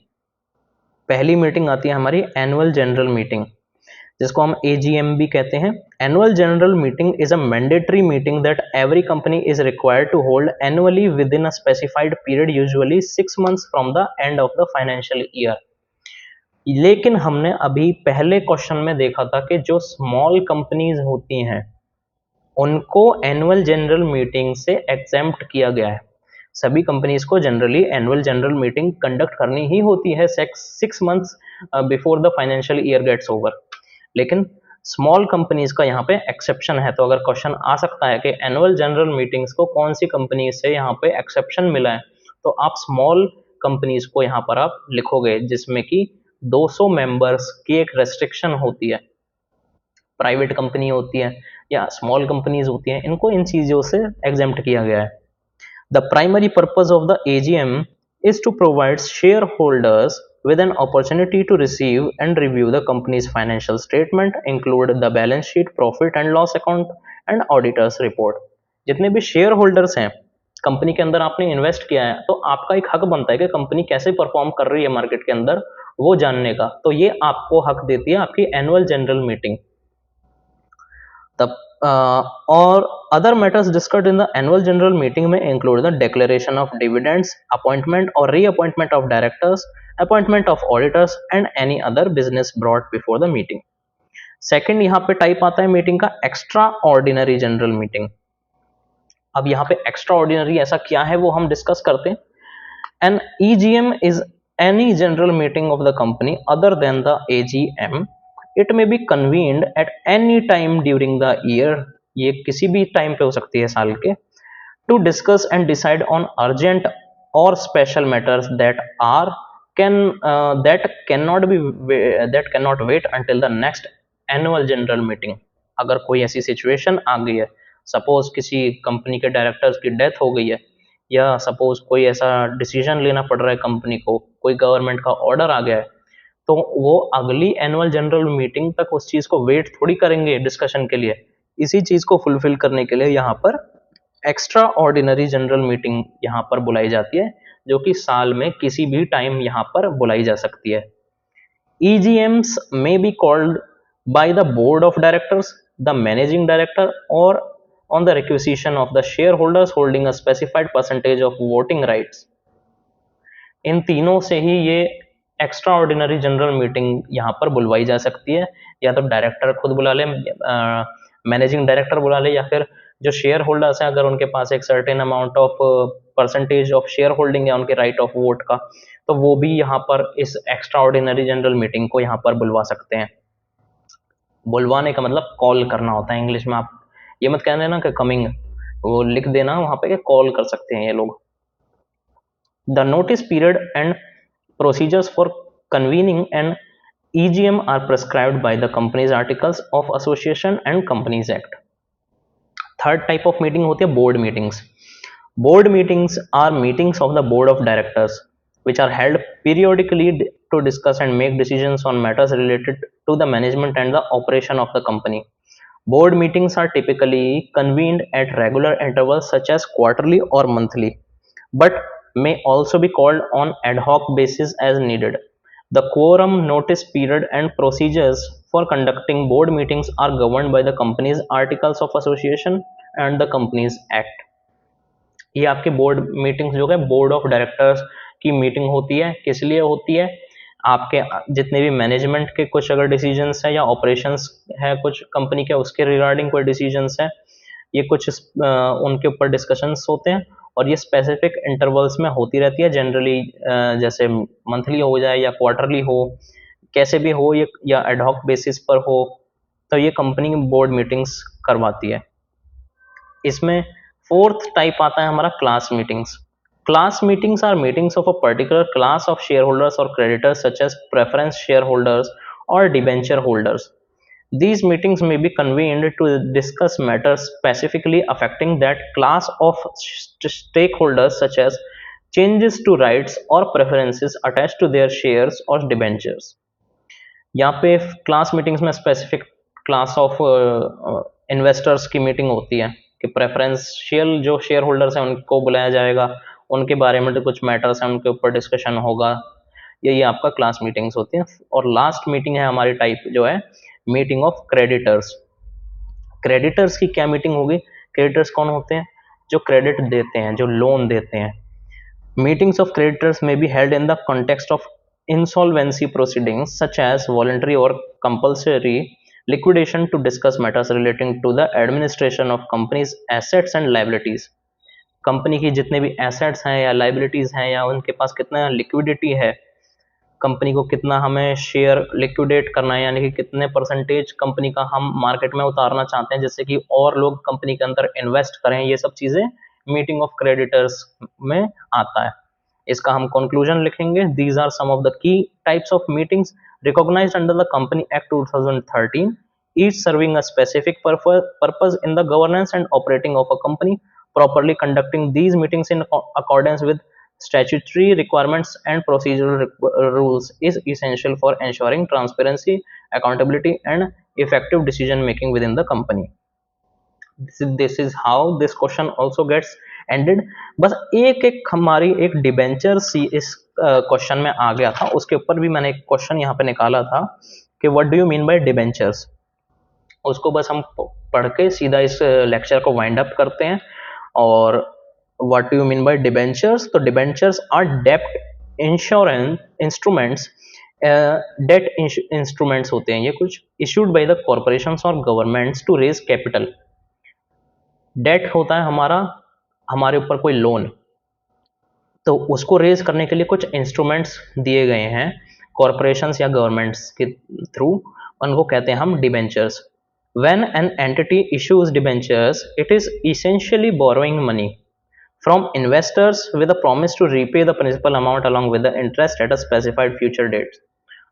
पहली मीटिंग आती है हमारी एनुअल जनरल मीटिंग. जिसको हम AGM भी कहते हैं। Annual general meeting is a mandatory meeting that every company is required to hold annually within a specified period, usually 6 months from the end of the financial year. लेकिन हमने अभी पहले क्वेश्चन में देखा था कि जो स्मॉल कंपनीज होती हैं उनको एनुअल जनरल मीटिंग से एग्जेम्प्ट किया गया है। सभी कंपनीज को generally annual general meeting conduct करनी ही होती है 6 months before the financial year gets over, लेकिन स्मॉल कंपनीज का यहाँ पे एक्सेप्शन है। तो अगर क्वेश्चन आ सकता है कि एनुअल जनरल मीटिंग्स को कौन सी कंपनी से यहाँ पे एक्सेप्शन मिला है, तो आप स्मॉल कंपनीज को यहाँ पर आप लिखोगे जिसमें कि 200 मेंबर्स की एक रेस्ट्रिक्शन होती है। प्राइवेट कंपनी होती है या स्मॉल कंपनीज होती हैं, इनको इन चीज़ों से एग्जेम्प्ट किया गया है। The primary purpose of the AGM is to provide shareholders with an opportunity to receive and review the company's financial statement, include the balance sheet, profit and loss account and auditor's report। जितने भी शेयर होल्डर्स हैं कंपनी के अंदर, आपने इन्वेस्ट किया है, तो आपका एक हक बनता है कि कंपनी कैसे परफॉर्म कर रही है मार्केट के अंदर वो जानने का। तो ये आपको हक देती है आपकी एनुअल जनरल मीटिंग। तब और other matters discussed in the annual general meeting may include the declaration of dividends, appointment और reappointment of directors, appointment of auditors and any other business brought before the meeting. Second यहाँ पे टाइप आता है मीटिंग का एक्स्ट्रा ऑर्डिनरी जनरल मीटिंग। अब यहाँ पे एक्स्ट्रा ऑर्डिनरी ऐसा क्या है वो हम डिस्कस करते हैं। An EGM is any general meeting of the company other than the AGM। It may be convened at any time during the year, ये किसी भी टाइम पे हो सकती है साल के, to discuss and decide on urgent और special matters that can not wait until the next annual general meeting. अगर कोई ऐसी सिचुएशन आ गई है, सपोज किसी कंपनी के डायरेक्टर्स की डेथ हो गई है, या सपोज कोई ऐसा डिसीजन लेना पड़ रहा है कंपनी को, कोई गवर्नमेंट का ऑर्डर आ गया है, तो वो अगली एनुअल जनरल मीटिंग तक उस चीज को वेट थोड़ी करेंगे डिस्कशन के लिए। इसी चीज को फुलफिल करने के लिए यहाँ पर एक्स्ट्रा ऑर्डिनरी जनरल मीटिंग यहाँ पर बुलाई जाती है, जो कि साल में किसी भी टाइम यहाँ पर बुलाई जा सकती है। EGMs may be called by the board of directors, the managing director, or on the requisition of the shareholders holding a specified percentage of voting rights। इन तीनों से ही ये एक्स्ट्रा ऑर्डिनरी जनरल मीटिंग यहाँ पर बुलवाई जा सकती है, या तो डायरेक्टर खुद बुला ले, मैनेजिंग डायरेक्टर बुला ले, या फिर जो शेयर होल्डर्स हैं अगर उनके पास एक certain amount of percentage of share holding है उनके राइट ऑफ वोट का, तो वो भी यहाँ पर इस एक्स्ट्रा ऑर्डिनरी जनरल मीटिंग को यहाँ पर बुलवा सकते हैं। बुलवाने का मतलब कॉल करना होता है इंग्लिश में। आप ये मत कह देना कि कमिंग, वो लिख देना वहाँ पे कि कॉल कर सकते हैं ये लोग। The notice period and procedures for convening an EGM are prescribed by the Companies Articles of Association and Companies Act। Third type of meeting होती है board meetings. Board meetings are meetings of the board of directors which are held periodically to discuss and make decisions on matters related to the management and the operation of the company। Board meetings are typically convened at regular intervals such as quarterly or monthly, but may also be called on ad hoc basis as needed। The quorum, notice period and procedures for conducting board meetings are governed by the company's articles of association and the company's act। ये आपके बोर्ड मीटिंग्स जो है बोर्ड ऑफ डायरेक्टर्स की मीटिंग होती है, किस लिए होती है, आपके जितने भी मैनेजमेंट के कुछ अगर डिसीजंस है या ऑपरेशंस है कुछ कंपनी के उसके रिगार्डिंग कोई डिसीजंस है, ये कुछ उनके ऊपर डिस्कशंस होते हैं, और ये स्पेसिफिक इंटरवल्स में होती रहती है जनरली, जैसे मंथली हो जाए या क्वार्टरली हो, कैसे भी हो ये, या एडहॉक बेसिस पर हो, तो ये कंपनी बोर्ड मीटिंग्स करवाती है। इसमें फोर्थ टाइप आता है हमारा class meetings. Class meetings are meetings of a particular class of shareholders or creditors such as preference shareholders or debenture holders। These meetings may be convened to discuss matters specifically affecting that class of stakeholders such as changes to rights or preferences attached to their shares or debentures। यहाँ पे क्लास मीटिंग्स में स्पेसिफिक क्लास ऑफ इन्वेस्टर्स की मीटिंग होती है कि प्रेफरेंशियल जो शेयर होल्डर्स हैं उनको बुलाया जाएगा, उनके बारे में तो कुछ मैटर्स हैं उनके ऊपर डिस्कशन होगा, ये आपका क्लास मीटिंग्स होती हैं। और लास्ट मीटिंग है हमारी टाइप जो है मीटिंग ऑफ क्रेडिटर्स। क्रेडिटर्स की क्या मीटिंग होगी? क्रेडिटर्स कौन होते हैं? जो क्रेडिट देते हैं, जो लोन देते हैं। Meetings of creditors may be held in the context of insolvency proceedings such as voluntary or compulsory liquidation to discuss matters relating to the administration of company's assets and liabilities। Company की जितने भी एसेट्स हैं या लाइबिलिटीज हैं या उनके पास कितना लिक्विडिटी है, कंपनी को कितना हमें शेयर लिक्विडेट करना है, यानी कि कितने परसेंटेज कंपनी का हम मार्केट में उतारना चाहते हैं जिससे कि और लोग कंपनी के अंदर इन्वेस्ट करें, ये सब चीज़ें मीटिंग ऑफ क्रेडिटर्स में आता है। इसका हम कंक्लूजन लिखेंगे। These are some of the key types of meetings recognised under the company act 2013, each serving a specific purpose in the governance and operating of a company. Properly conducting these meetings in accordance with statutory requirements and procedural rules is essential for ensuring transparency, accountability, and effective decision making within the company. This is how this question also gets ended। बस एक हमारी एक डिबेंचर सी इस क्वेश्चन में आ गया था, उसके ऊपर भी मैंने एक क्वेश्चन यहाँ पे निकाला था कि what do you mean by debentures. उसको बस हम पढ़ के सीधा इस लेक्चर को वाइंड अप करते हैं। और what do you mean by debentures? तो डिबेंचर्स आर डेप्ट इंश्योरेंस इंस्ट्रूमेंट्स, डेट इंस्ट्रूमेंट्स होते हैं ये कुछ, इशूड बाय द कॉर्पोरेशंस और governments to raise capital. Debt होता है हमारा, हमारे ऊपर कोई लोन, तो उसको रेज करने के लिए कुछ इंस्ट्रूमेंट्स दिए गए हैं कॉरपोरेशंस या गवर्नमेंट्स के थ्रू, उनको कहते हैं हम debentures. When an entity issues debentures it is essentially borrowing money from investors with a promise to repay the principal amount along with the interest at a specified future date.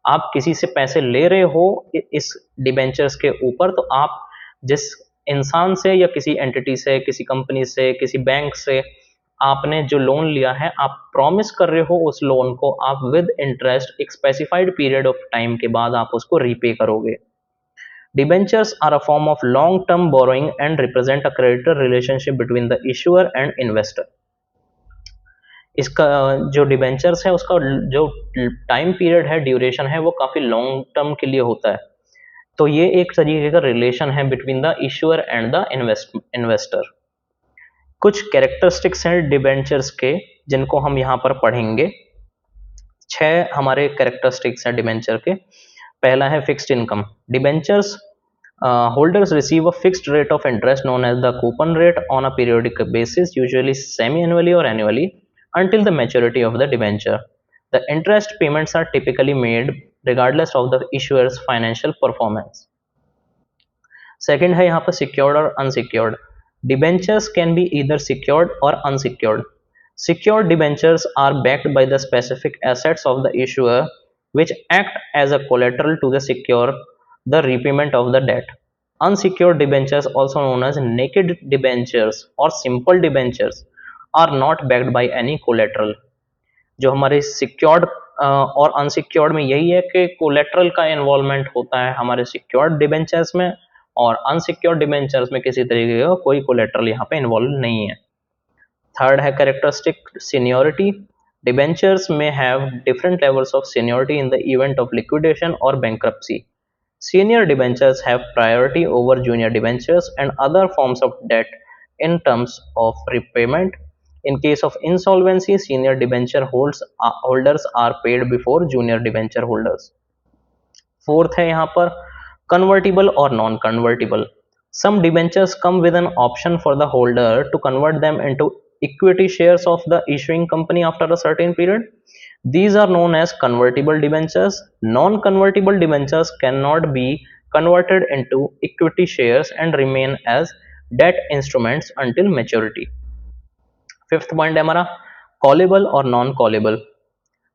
आप किसी से पैसे ले रहे हो इस डिबेंचर्स के ऊपर, तो आप जिस इंसान से या किसी एंटिटी से, किसी कंपनी से, किसी बैंक से आपने जो लोन लिया है, आप प्रॉमिस कर रहे हो उस लोन को आप विद इंटरेस्ट एक स्पेसिफाइड पीरियड ऑफ टाइम के बाद आप उसको रीपे करोगे। Debentures are a form of long term borrowing and represent a creditor relationship between the issuer and investor. इसका जो डिबेंचर्स है उसका जो टाइम पीरियड है, ड्यूरेशन है, वो काफ़ी लॉन्ग टर्म के लिए होता है। तो ये एक तरीके का रिलेशन है between the issuer and the investor. कुछ कैरेक्टरिस्टिक्स हैं डिबेंचर्स के जिनको हम यहाँ पर पढ़ेंगे। 6 हमारे कैरेक्टरिस्टिक्स हैं डिबेंचर के। पहला है fixed income. Debentures holders receive a fixed rate of interest known as the coupon rate on a periodic basis, usually semi-annually or annually, until the maturity of the debenture. The interest payments are typically made regardless of the issuer's financial performance. Second है यहाँ पर secured और unsecured. Debentures can be either secured or unsecured. Secured debentures are backed by the specific assets of the issuer, which act as a collateral to secure the repayment of the debt. Unsecured debentures, also known as naked debentures or simple debentures, are not backed by any collateral. जो हमारे सिक्योर्ड और अनसिक्योर्ड में यही है कि कोलेट्रल का इन्वॉल्वमेंट होता है हमारे सिक्योर्ड डिबेंचर्स में, और अनसिक्योर्ड डिबेंचर्स में किसी तरीके का कोई कोलेट्रल यहाँ पे इन्वॉल्व नहीं है। थर्ड है कैरेक्टरिस्टिक सीनियोरिटी। डिबेंचर्स में have different levels of seniority in the event of liquidation और bankruptcy. Senior debentures have priority over junior debentures and other forms of debt in terms of repayment. In case of insolvency, senior debenture holders are paid before junior debenture holders. Fourth है यहाँ पर convertible or non-convertible. Some debentures come with an option for the holder to convert them into equity shares of the issuing company after a certain period. These are known as convertible debentures. Non-convertible debentures cannot be converted into equity shares and remain as debt instruments until maturity. Fifth point है हमारा callable or non-callable.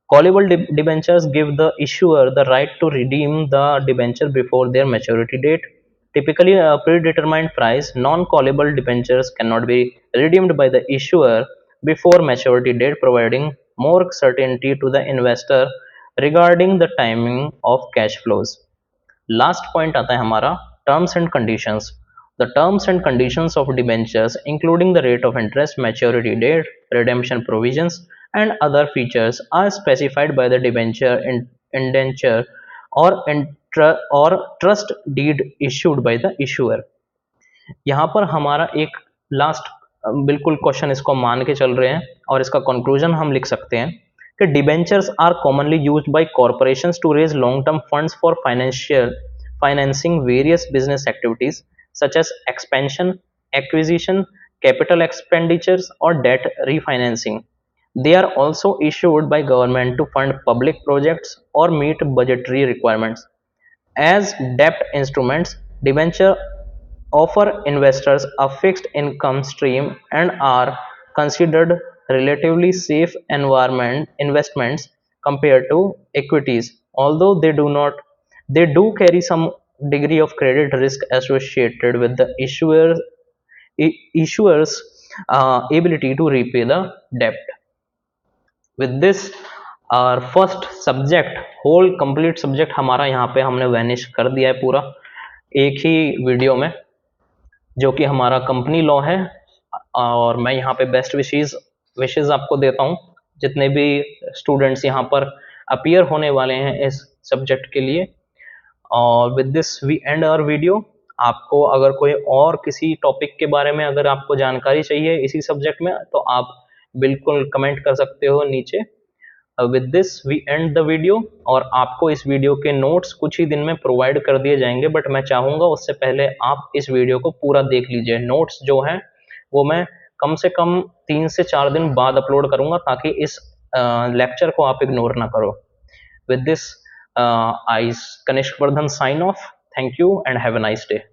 Callable debentures give the issuer the right to redeem the debenture before their maturity date, typically a predetermined price. Non-callable debentures cannot be redeemed by the issuer before maturity date, providing more certainty to the investor regarding the timing of cash flows. Last point आता है हमारा terms and conditions. The terms and conditions of debentures, including the rate of interest, maturity date, redemption provisions, and other features, are specified by the debenture indenture और trust deed issued by the issuer. यहाँ पर हमारा एक लास्ट बिल्कुल क्वेश्चन इसको मान के चल रहे हैं और इसका कंक्लूजन हम लिख सकते हैं कि debentures are commonly used by corporations to raise long term funds for financing various business activities such as expansion, acquisition, capital expenditures or debt refinancing. They are also issued by government to fund public projects or meet budgetary requirements. As debt instruments, debenture offer investors a fixed income stream and are considered relatively safe environment investments compared to equities, although they do carry some degree of credit risk associated with the issuer's ability to repay the debt. With this, our first subject, whole complete subject हमारा यहाँ पे हमने वैनिश कर दिया है पूरा एक ही वीडियो में, जो कि हमारा कंपनी लॉ है। और मैं यहाँ पे बेस्ट विशेज़ आपको देता हूँ, जितने भी स्टूडेंट्स यहाँ पर अपीयर होने वाले हैं इस सब्जेक्ट के लिए। और with this we end our video. आपको अगर कोई और किसी टॉपिक के बारे में अगर आपको जानकारी चाहिए इसी सब्जेक्ट में, तो आप बिल्कुल कमेंट कर सकते हो नीचे। With this we end the video. और आपको इस वीडियो के नोट्स कुछ ही दिन में प्रोवाइड कर दिए जाएंगे, बट मैं चाहूँगा उससे पहले आप इस वीडियो को पूरा देख लीजिए। नोट्स जो हैं वो मैं कम से कम 3 से 4 दिन बाद अपलोड करूँगा, ताकि इस लेक्चर को आप इग्नोर ना करो। With this, I, Kanishk Vardhan, sign off. Thank you and have a nice day.